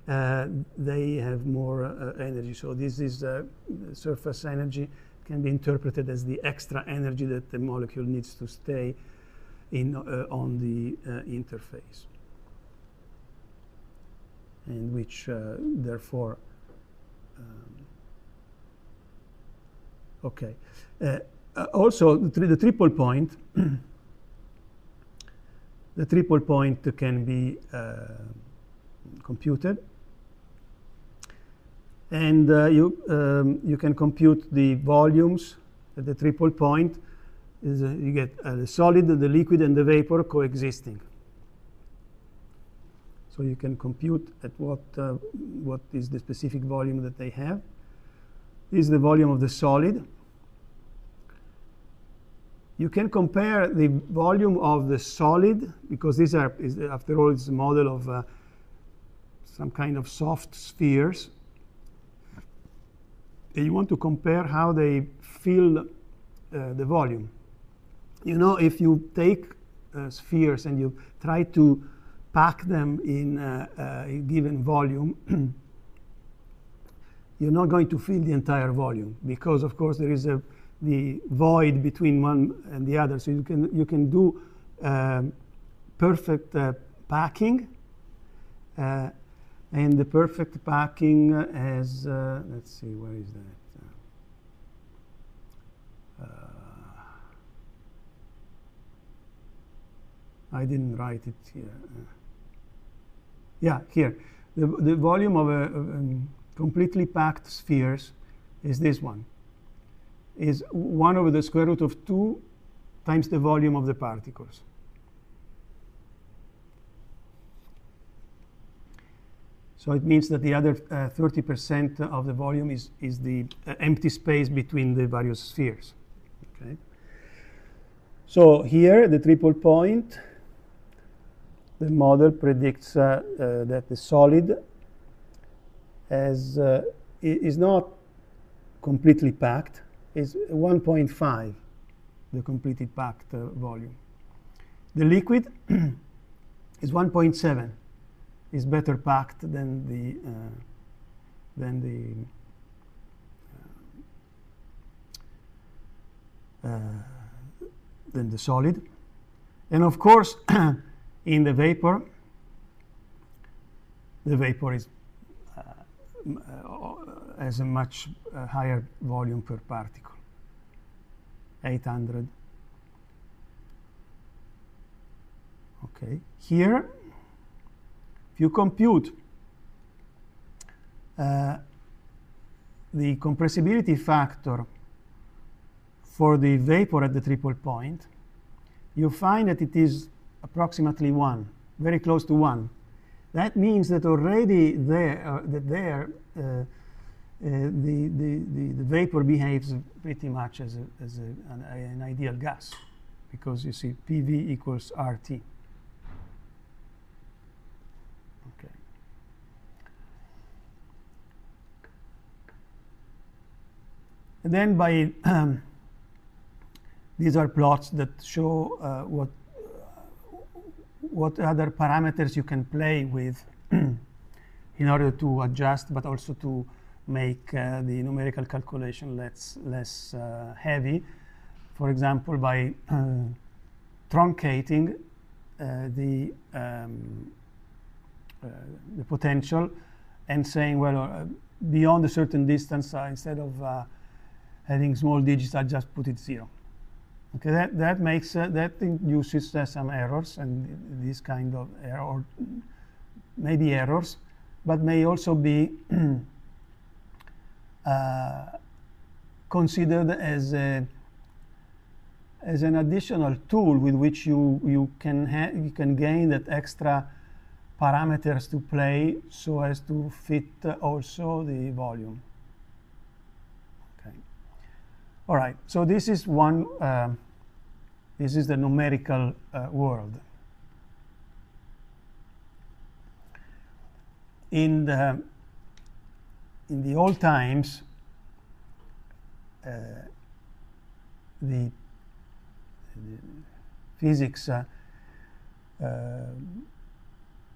they have more energy. So this is surface energy can be interpreted as the extra energy that the molecule needs to stay in on the interface, and which therefore okay. Also, the triple point. The triple point can be computed, and you can compute the volumes at the triple point. You get the solid, the liquid, and the vapor coexisting. So you can compute at what is the specific volume that they have. This is the volume of the solid. You can compare the volume of the solid, because these are, after all, it's a model of some kind of soft spheres. And you want to compare how they fill the volume. You know, if you take spheres and you try to pack them in a given volume, you're not going to fill the entire volume, because, of course, there is the void between one and the other. So you can do perfect packing, and the perfect packing has let's see, where is that? I didn't write it here. Yeah, here. The volume of a completely packed spheres is this one. Is 1 over the square root of 2 times the volume of the particles. So it means that the other 30% of the volume is the empty space between the various spheres. Okay. So here, the triple point, the model predicts that the solid is not completely packed. is 1.5, the completely packed volume. The liquid is 1.7, is better packed than the solid. And of course, in the vapor is has a much higher volume per particle, 800. Okay, here, if you compute the compressibility factor for the vapor at the triple point, you find that it is approximately 1, very close to 1. That means that already there, the vapor behaves pretty much as an ideal gas, because you see PV equals RT. Okay. And then by these are plots that show what other parameters you can play with in order to adjust, but also to make the numerical calculation less heavy. For example, by truncating the potential and saying, well, beyond a certain distance, instead of having small digits, I just put it 0. Okay, that makes that induces some errors, and this kind of error, or maybe errors, but may also be considered as an additional tool with which you can gain that extra parameters to play so as to fit also the volume. Okay. All right. So this is one. This is the numerical world. In the old times, the physics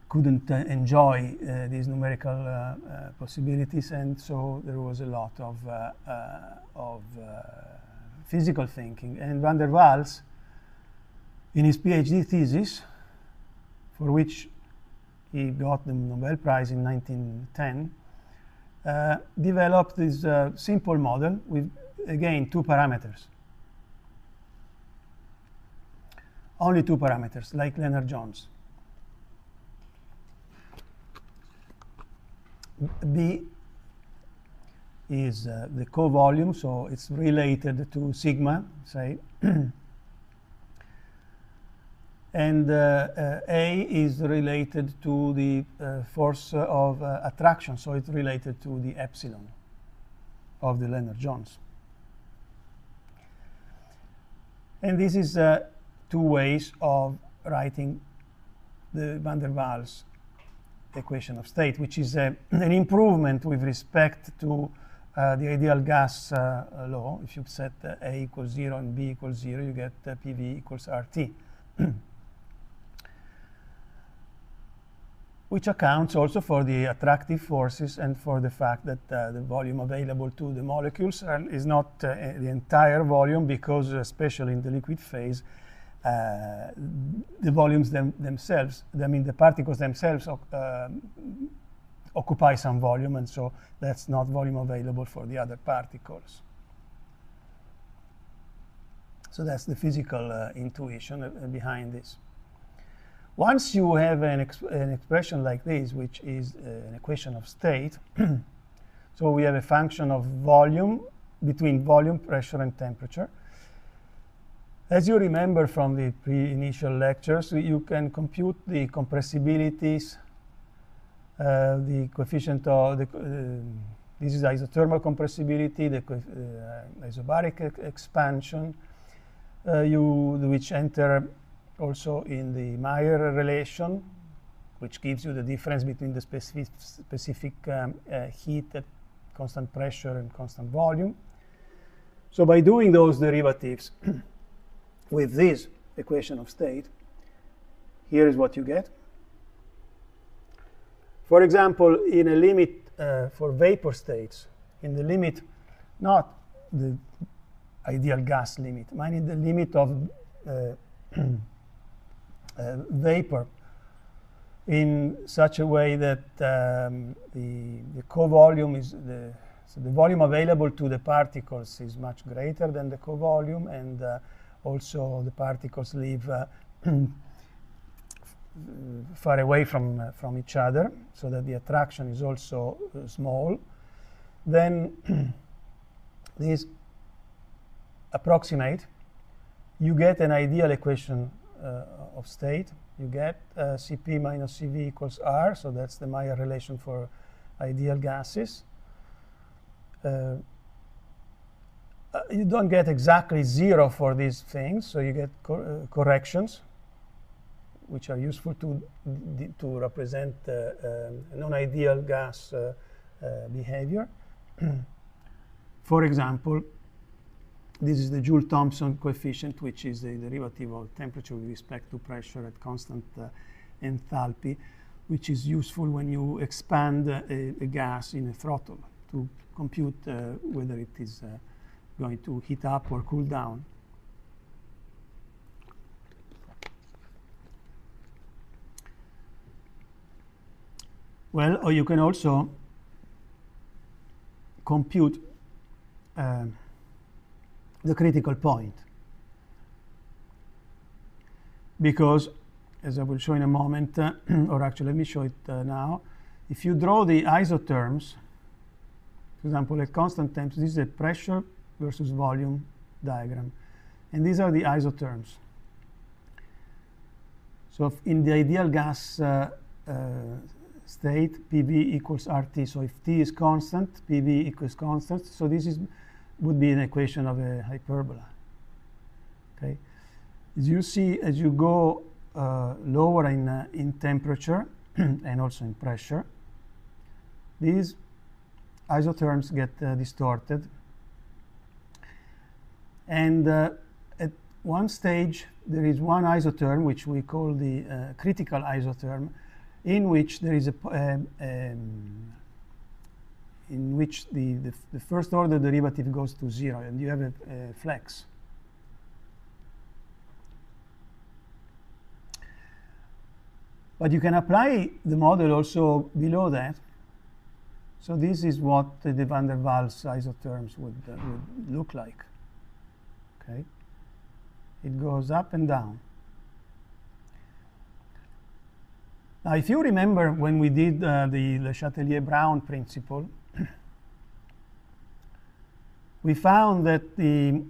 couldn't enjoy these numerical possibilities, and so there was a lot of physical thinking. And van der Waals, in his PhD thesis, for which he got the Nobel Prize in 1910, developed this simple model with, again, 2 parameters. Only 2 parameters, like Lennard-Jones. B is the co-volume, so it's related to sigma, say. And A is related to the force of attraction, so it's related to the epsilon of the Lennard-Jones. And this is 2 ways of writing the van der Waals equation of state, which is an improvement with respect to the ideal gas law. If you set A equals 0 and B equals 0, you get PV equals RT. Which accounts also for the attractive forces and for the fact that the volume available to the molecules is not the entire volume, because especially in the liquid phase, the volumes themselves, I mean the particles themselves occupy some volume, and so that's not volume available for the other particles. So that's the physical intuition behind this. Once you have an expression like this, which is an equation of state, so we have a function of volume between volume, pressure, and temperature. As you remember from the pre-initial lectures, you can compute the compressibilities, the coefficient of the, this is isothermal compressibility, the isobaric expansion, which enter also in the Mayer relation, which gives you the difference between the specific heat at constant pressure and constant volume. So by doing those derivatives with this equation of state, here is what you get. For example, in a limit for vapor states, in the limit, not the ideal gas limit, I mean the limit of vapor in such a way that the co-volume is so the volume available to the particles is much greater than the co-volume, and also the particles live far away from each other, so that the attraction is also small. Then these approximate, you get an ideal equation of state. You get Cp minus Cv equals R, so that's the Mayer relation for ideal gases. You don't get exactly 0 for these things, so you get corrections, which are useful to represent non-ideal gas behavior. For example, this is the Joule-Thomson coefficient, which is the derivative of temperature with respect to pressure at constant enthalpy, which is useful when you expand a gas in a throttle to compute whether it is going to heat up or cool down. Well, or you can also compute the critical point, because, as I will show in a moment, or actually let me show it now, if you draw the isotherms, for example, at constant temps, this is a pressure versus volume diagram, and these are the isotherms. So in the ideal gas state, PV equals RT. So if T is constant, PV equals constant. So this would be an equation of a hyperbola. Okay. As you see, as you go lower in temperature and also in pressure, these isotherms get distorted. And at one stage, there is one isotherm, which we call the critical isotherm, in which there is in which the first order derivative goes to 0, and you have a flex. But you can apply the model also below that. So this is what the van der Waals isotherms would look like. Okay, it goes up and down. Now, if you remember when we did the Le Chatelier-Brown principle, we found that the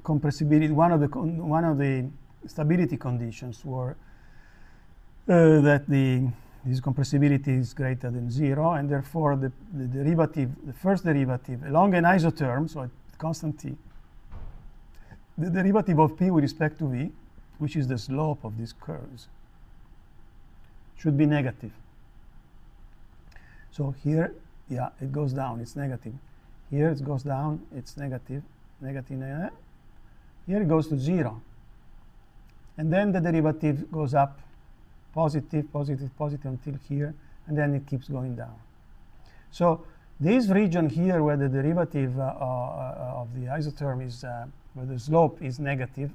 compressibility, one of the stability conditions were that this compressibility is greater than 0, and therefore the derivative, the first derivative along an isotherm, so at constant t, the derivative of p with respect to v, which is the slope of these curves, should be negative. So here, yeah, it goes down, it's negative. Here it goes down, it's negative, negative, negative. Here it goes to 0. And then the derivative goes up, positive, positive, positive until here, and then it keeps going down. So this region here where the derivative of the isotherm is, where the slope is negative,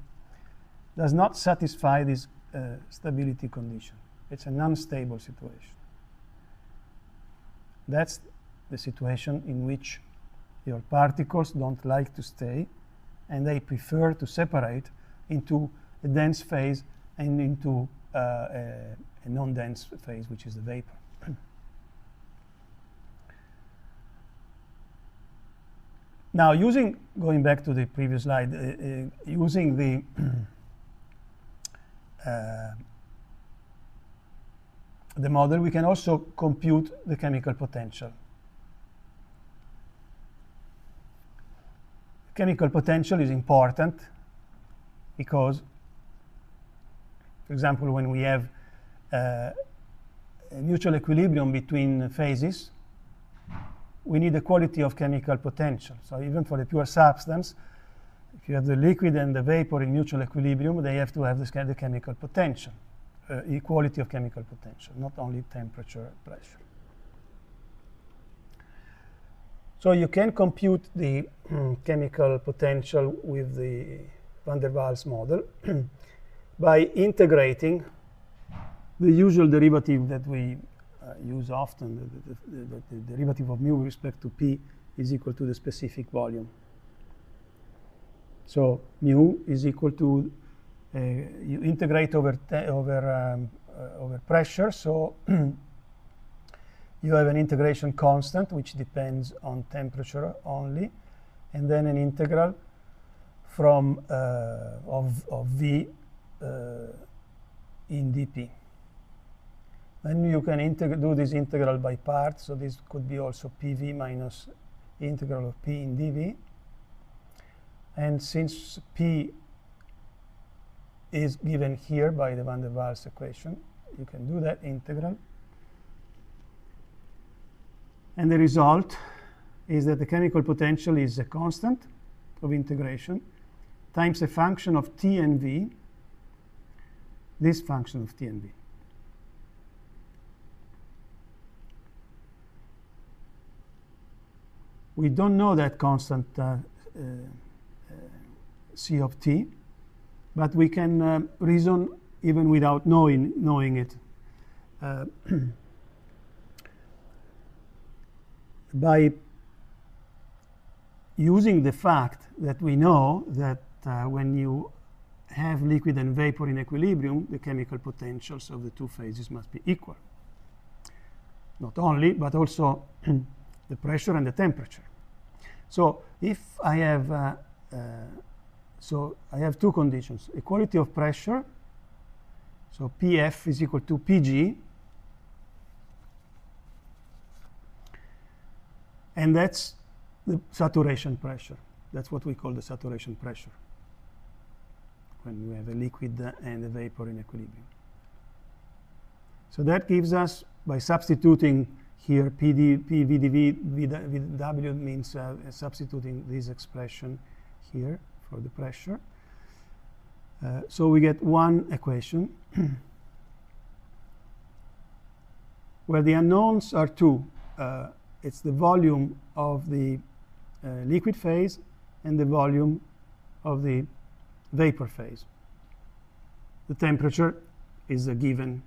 does not satisfy this stability condition. It's an unstable situation. That's the situation in which your particles don't like to stay, and they prefer to separate into a dense phase and into a non-dense phase, which is the vapor. Now, going back to the previous slide, using the model, we can also compute the chemical potential. Chemical potential is important because, for example, when we have a mutual equilibrium between phases, we need the quality of chemical potential. So even for the pure substance, if you have the liquid and the vapor in mutual equilibrium, they have to have the chemical potential, equality of chemical potential, not only temperature, pressure. So you can compute the chemical potential with the van der Waals model by integrating the usual derivative that we use often, the derivative of mu with respect to P is equal to the specific volume. So mu is equal to, you integrate over pressure, so you have an integration constant which depends on temperature only, and then an integral from of V in dP. Then you can do this integral by parts, so this could be also PV minus integral of P in dV. And since P is given here by the van der Waals equation, you can do that integral. And the result is that the chemical potential is a constant of integration times a function of T and V, this function of T and V. We don't know that constant C of T, but we can reason even without knowing it. By using the fact that we know that when you have liquid and vapor in equilibrium, the chemical potentials of the two phases must be equal. Not only, but also the pressure and the temperature. So if I have, I have two conditions: equality of pressure, so PF is equal to PG, and that's the saturation pressure. That's what we call the saturation pressure when you have a liquid and a vapor in equilibrium. So that gives us, by substituting here PD, PVDV, VW means substituting this expression here for the pressure. So we get one equation where the unknowns are two. It's the volume of the liquid phase and the volume of the vapor phase. The temperature is a given.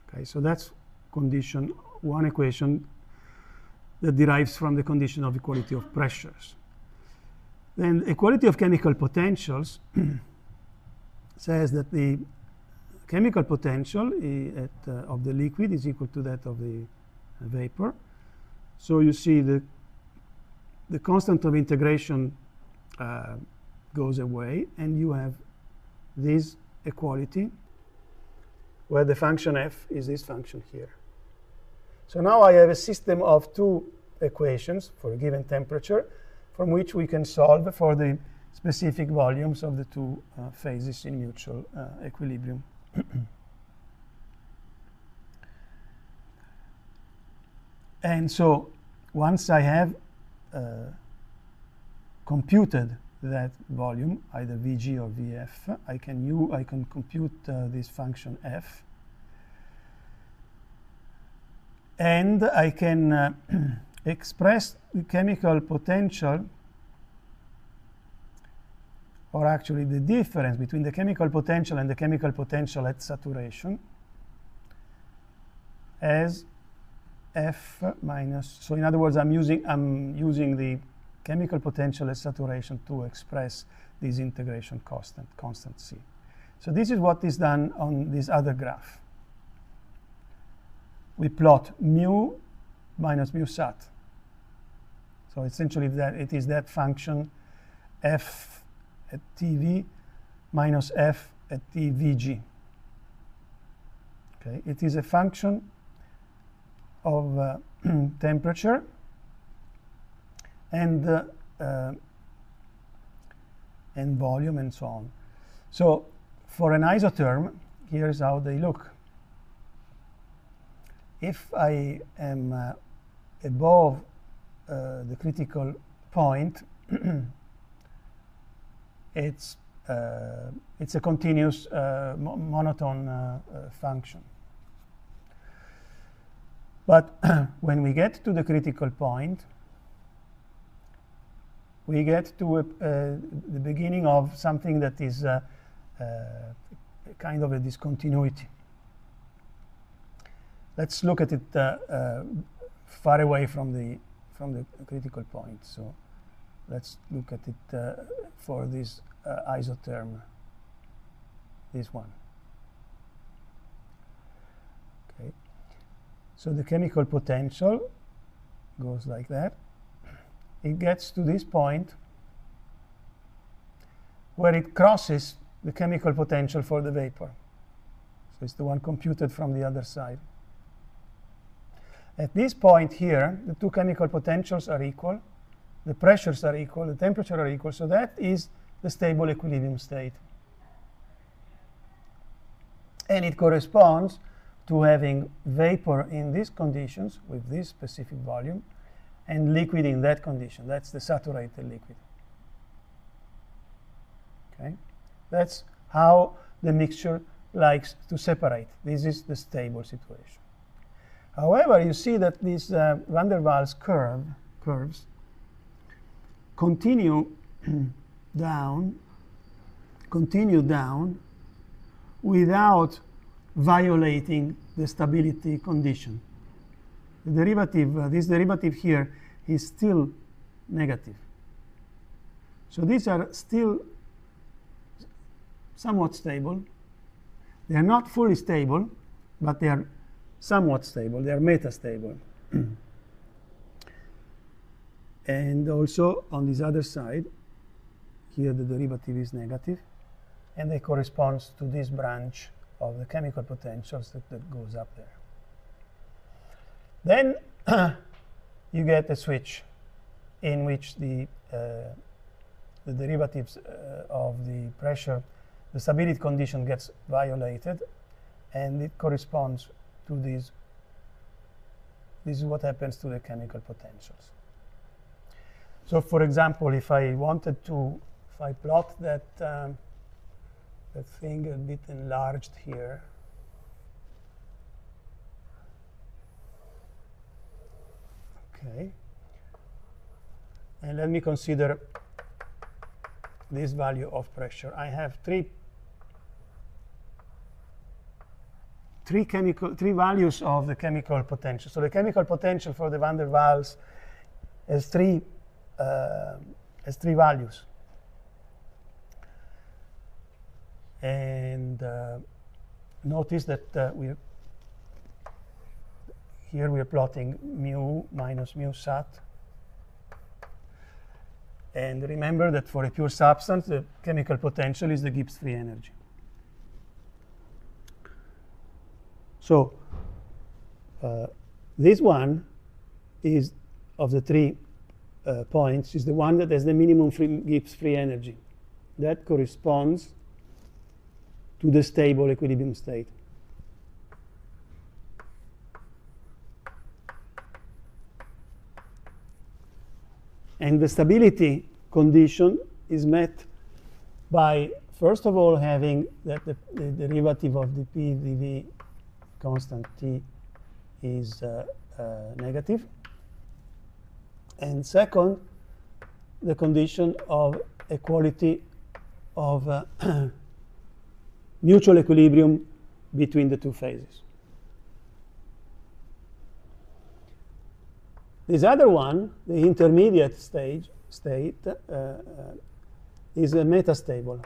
Okay, so that's condition, one equation that derives from the condition of equality of pressures. Then equality of chemical potentials says that the chemical potential of the liquid is equal to that of the vapor. So you see the constant of integration goes away, and you have this equality where the function f is this function here. So now I have a system of two equations for a given temperature from which we can solve for the specific volumes of the two phases in mutual equilibrium. And so once I have computed that volume, either Vg or Vf, I can compute this function f, and I can express the chemical potential, or actually the difference between the chemical potential and the chemical potential at saturation, as f minus, so in other words, I'm using the chemical potential at saturation to express this integration constant C. So this is what is done on this other graph. We plot mu minus mu sat. So essentially that it is that function f at TV minus f at tvg. Okay, it is a function of temperature and volume and so on. So for an isotherm, here's how they look. if I am above the critical point, it's a continuous monotone function. But when we get to the critical point, we get to the beginning of something that is kind of a discontinuity. Let's look at it far away from the critical point. So let's look at it for this isotherm, this one. Okay. So the chemical potential goes like that. It gets to this point where it crosses the chemical potential for the vapor. So it's the one computed from the other side. At this point here, the two chemical potentials are equal, the pressures are equal, the temperature are equal, so that is the stable equilibrium state. And it corresponds to having vapor in these conditions with this specific volume and liquid in that condition. That's the saturated liquid. Okay? That's how the mixture likes to separate. This is the stable situation. However, you see that these van der Waals curves continue down without violating the stability condition. The derivative, this derivative here is still negative. So these are still somewhat stable. They are not fully stable, but they are somewhat stable. They are metastable. And also on this other side, here the derivative is negative, and it corresponds to this branch of the chemical potentials that goes up there. Then you get a switch in which the derivatives of the pressure, the stability condition gets violated, and it corresponds to this. This is what happens to the chemical potentials. So, for example, if I wanted to, if I plot that thing a bit enlarged here, okay, and let me consider this value of pressure. I have three values of the chemical potential. So the chemical potential for the van der Waals has three values. And notice that here we are plotting mu minus mu sat. And remember that for a pure substance, the chemical potential is the Gibbs free energy. So this one is, of the three points, is the one that has the minimum Gibbs free energy. That corresponds to the stable equilibrium state. And the stability condition is met by, first of all, having that the derivative of the P dV constant T is negative. And second, the condition of equality of mutual equilibrium between the two phases. This other one, the intermediate state, is a metastable.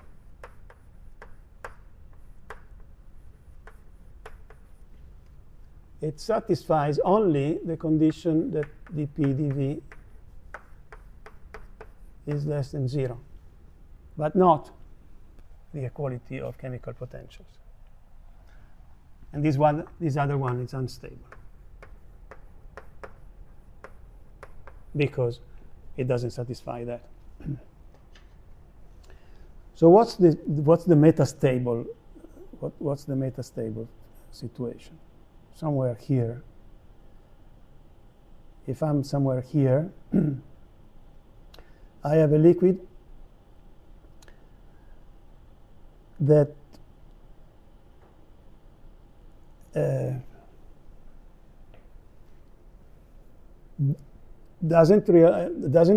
It satisfies only the condition that dP dV is less than 0, but not the equality of chemical potentials. And this other one is unstable because it doesn't satisfy that. So what's the metastable? What's the metastable situation? Somewhere here if I'm somewhere here, I have a liquid that doesn't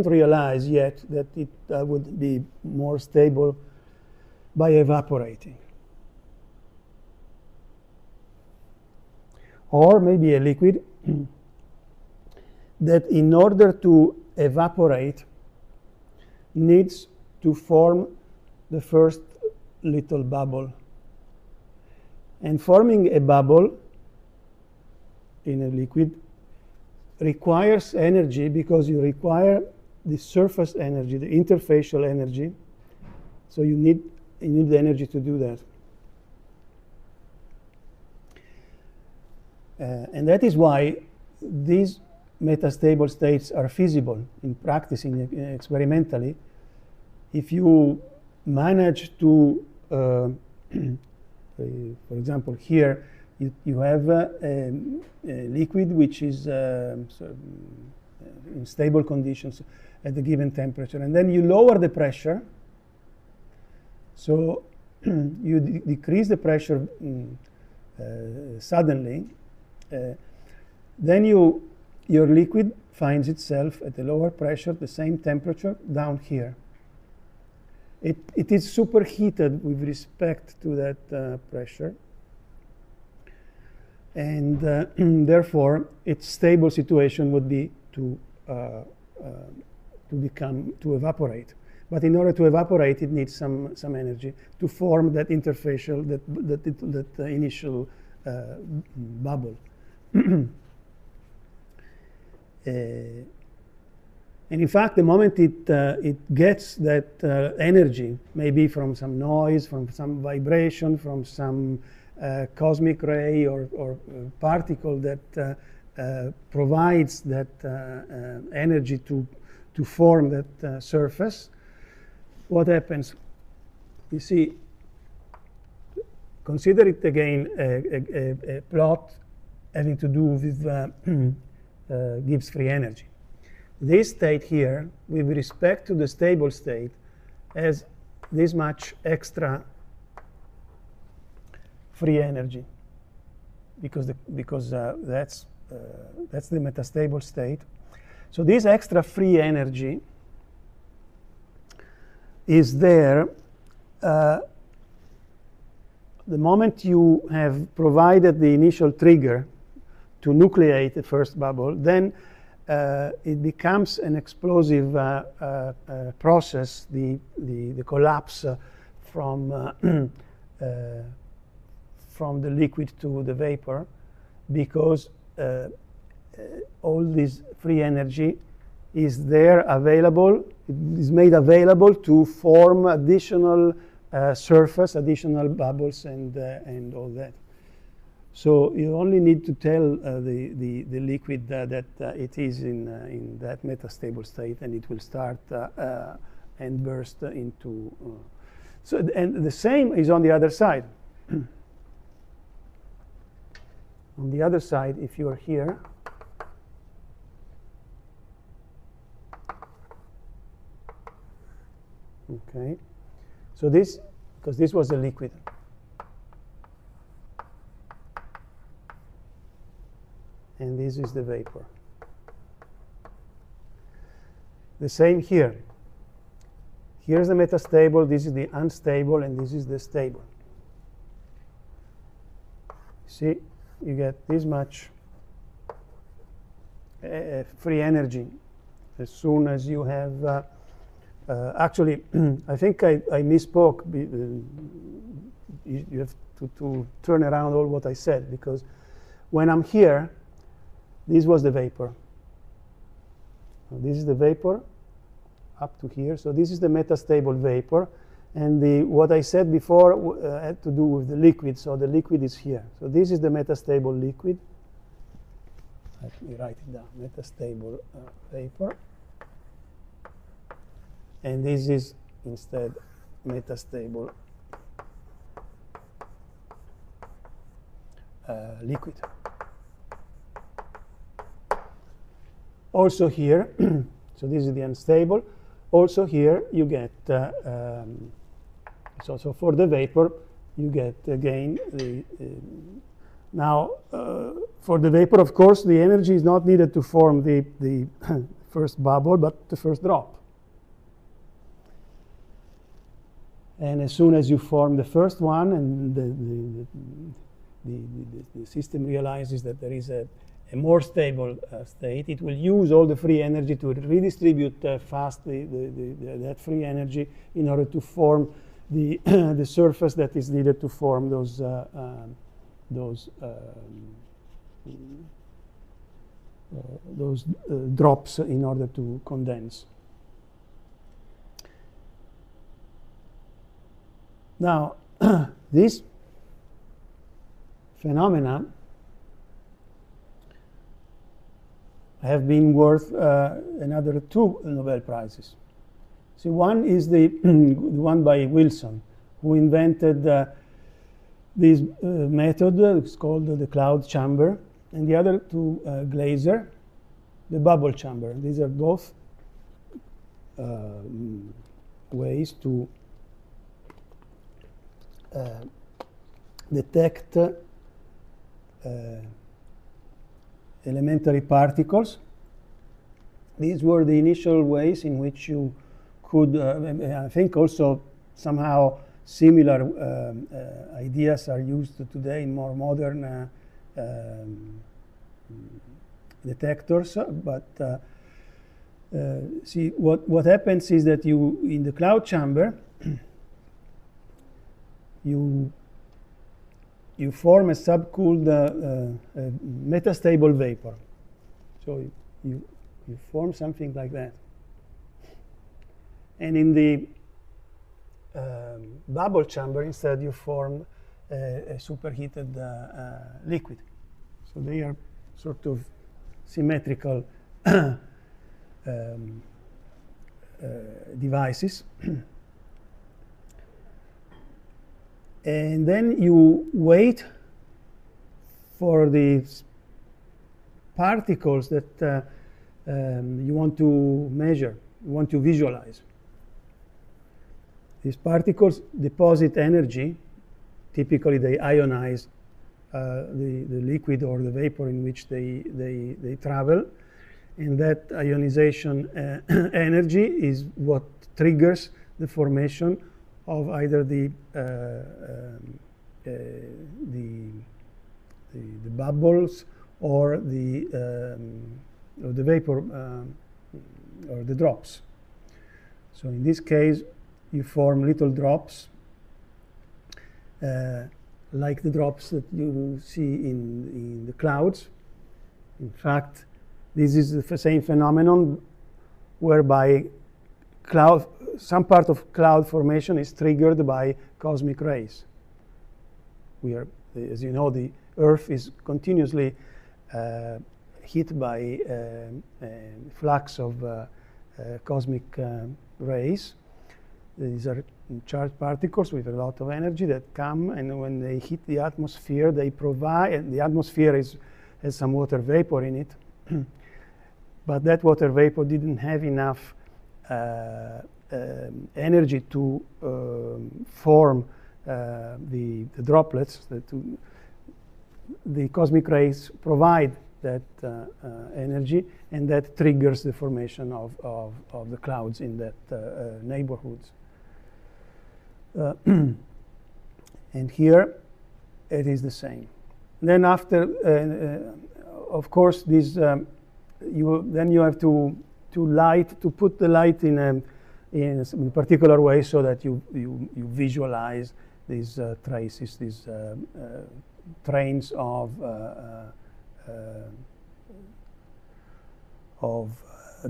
realize yet that it would be more stable by evaporating. Or maybe a liquid that in order to evaporate needs to form the first little bubble. And forming a bubble in a liquid requires energy, because you require the surface energy, the interfacial energy. So you need the energy to do that. And that is why these metastable states are feasible in practicing experimentally. If you manage to, for example, here, you have a liquid which is in stable conditions at a given temperature, and then you lower the pressure, so you decrease the pressure suddenly, then your liquid finds itself at a lower pressure, the same temperature down here. It is superheated with respect to that pressure, and therefore its stable situation would be to evaporate. But in order to evaporate, it needs some energy to form that interfacial, that initial bubble. And in fact, the moment it gets that energy, maybe from some noise, from some vibration, from some cosmic ray or particle that provides that energy to form that surface, what happens? You see, consider it again a plot having to do with Gibbs free energy. This state here, with respect to the stable state, has this much extra free energy, because that's the metastable state. So this extra free energy is there the moment you have provided the initial trigger to nucleate the first bubble. Then it becomes an explosive process, the collapse from the liquid to the vapor, because all this free energy is there available. It is made available to form additional surface, additional bubbles, and all that. So you only need to tell the liquid that it is in that metastable state, and it will start and burst into. And the same is on the other side. On the other side, if you are here, okay. So this, because this was a liquid. And this is the vapor. The same here. Here's the metastable, this is the unstable, and this is the stable. See, you get this much free energy as soon as you have. Actually, I think I misspoke. You have to turn around all what I said, because when I'm here, this was the vapor. This is the vapor up to here. So this is the metastable vapor. And what I said before had to do with the liquid. So the liquid is here. So this is the metastable liquid. Let me write it down. Metastable vapor. And this is instead metastable liquid. Also here, so this is the unstable. Also here you get, so for the vapor, you get again the, now for the vapor, of course, the energy is not needed to form the first bubble, but the first drop. And as soon as you form the first one, and the system realizes that there is a more stable state, it will use all the free energy to redistribute fast that free energy in order to form the the surface that is needed to form those drops in order to condense. Now, this phenomena have been worth another 2 Nobel Prizes. See, one is the one by Wilson, who invented this method. It's called the cloud chamber, and the other to Glaser, the bubble chamber. These are both ways to detect elementary particles. These were the initial ways in which you could, I think also somehow similar ideas are used today in more modern detectors. But see, what happens is that you, in the cloud chamber, you form a subcooled metastable vapor. So you form something like that. And in the bubble chamber, instead, you form a superheated liquid. So they are sort of symmetrical devices. And then you wait for the particles that you want to measure, you want to visualize. These particles deposit energy. Typically, they ionize the liquid or the vapor in which they travel. And that ionization energy is what triggers the formation of either the bubbles or the vapor or the drops. So in this case, you form little drops like the drops that you see in the clouds. In fact, this is the same phenomenon whereby some part of cloud formation is triggered by cosmic rays. We are, as you know, the Earth is continuously hit by a flux of cosmic rays. These are charged particles with a lot of energy that come, and when they hit the atmosphere, they provide, and the atmosphere has some water vapor in it, but that water vapor didn't have enough energy to form the droplets. The cosmic rays provide that energy, and that triggers the formation of the clouds in that neighborhoods. And here it is the same. Then after, of course, this then you have to put the light in a particular way so that you visualize these traces, these trains of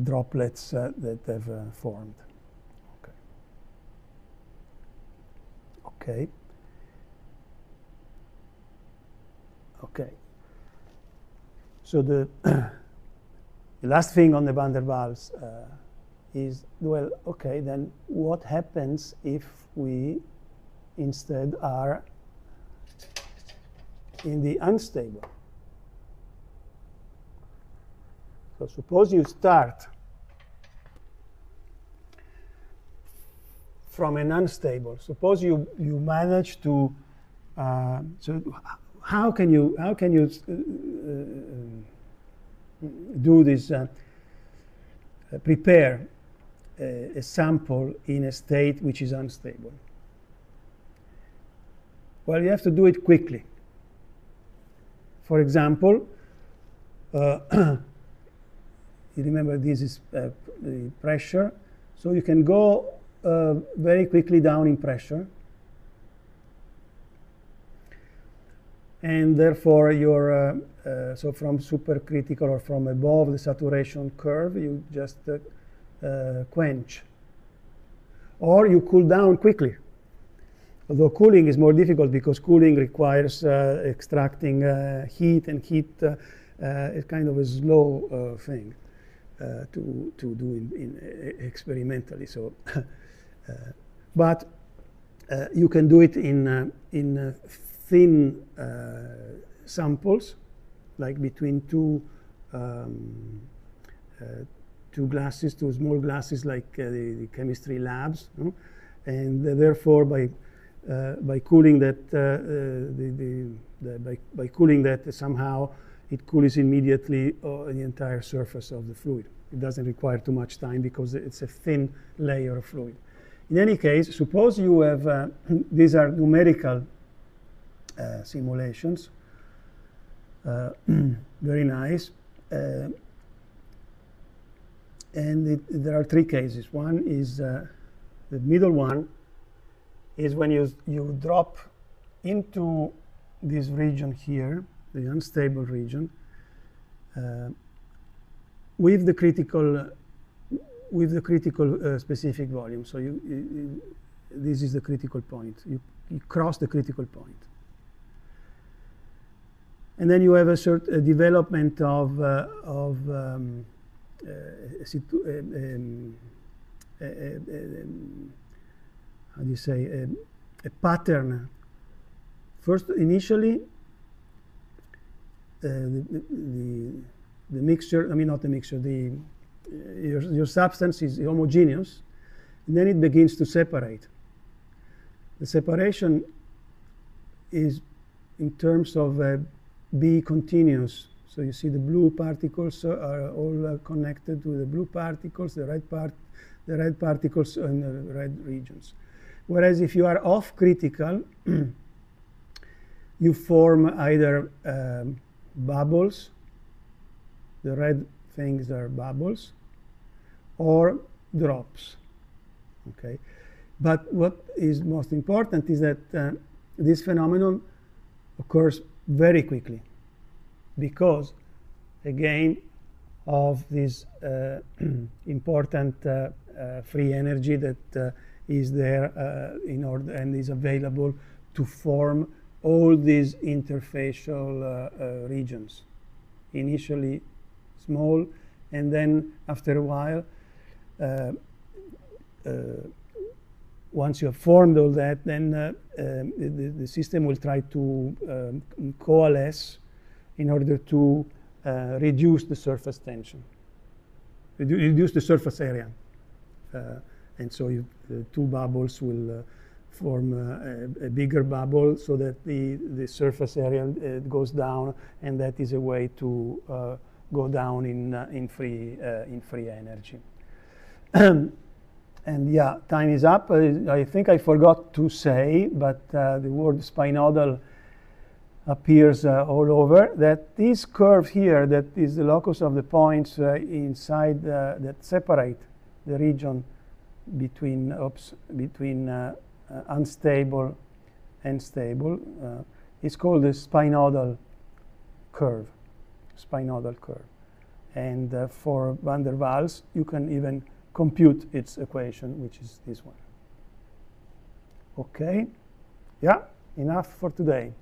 droplets that have formed. Okay. Okay. So the last thing on the van der Waals is, well, okay, then what happens if we instead are in the unstable? So suppose you start from an unstable. Suppose you manage to. So how can you do this? Prepare a sample in a state which is unstable. Well, you have to do it quickly. For example, you remember this is the pressure, so you can go very quickly down in pressure, and therefore your so from supercritical or from above the saturation curve, you just quench, or you cool down quickly. Although cooling is more difficult because cooling requires extracting heat, and heat is kind of a slow thing to do experimentally. So, but you can do it in thin samples, like between two glasses, two small glasses, like the chemistry labs, no? And therefore by cooling that by cooling that somehow it cools immediately the entire surface of the fluid. It doesn't require too much time because it's a thin layer of fluid. In any case, suppose you have these are numerical simulations, very nice, and there are three cases. One is the middle one is when you drop into this region here, the unstable region, with the critical specific volume. So this is the critical point. You cross the critical point, and then you have a certain development of how do you say, a pattern. First, initially, the mixture, I mean not the mixture, your substance is homogeneous, and then it begins to separate. The separation is in terms of B continuous. So you see the blue particles are all connected to the blue particles, the red particles in the red regions. Whereas if you are off critical, you form either bubbles, the red things are bubbles, or drops. Okay, but what is most important is that this phenomenon occurs very quickly because, again, of this important free energy that is there in order and is available to form all these interfacial regions. Initially small, and then after a while, once you have formed all that, then the system will try to coalesce in order to reduce the surface tension, reduce the surface area. And so the two bubbles will form a bigger bubble so that the surface area goes down, and that is a way to go down in free energy. And yeah, time is up. I think I forgot to say, but the word spinodal appears all over, that this curve here, that is the locus of the points inside that separate the region between unstable and stable, is called the spinodal curve. Spinodal curve. And for van der Waals, you can even compute its equation, which is this one. Okay? Yeah, enough for today.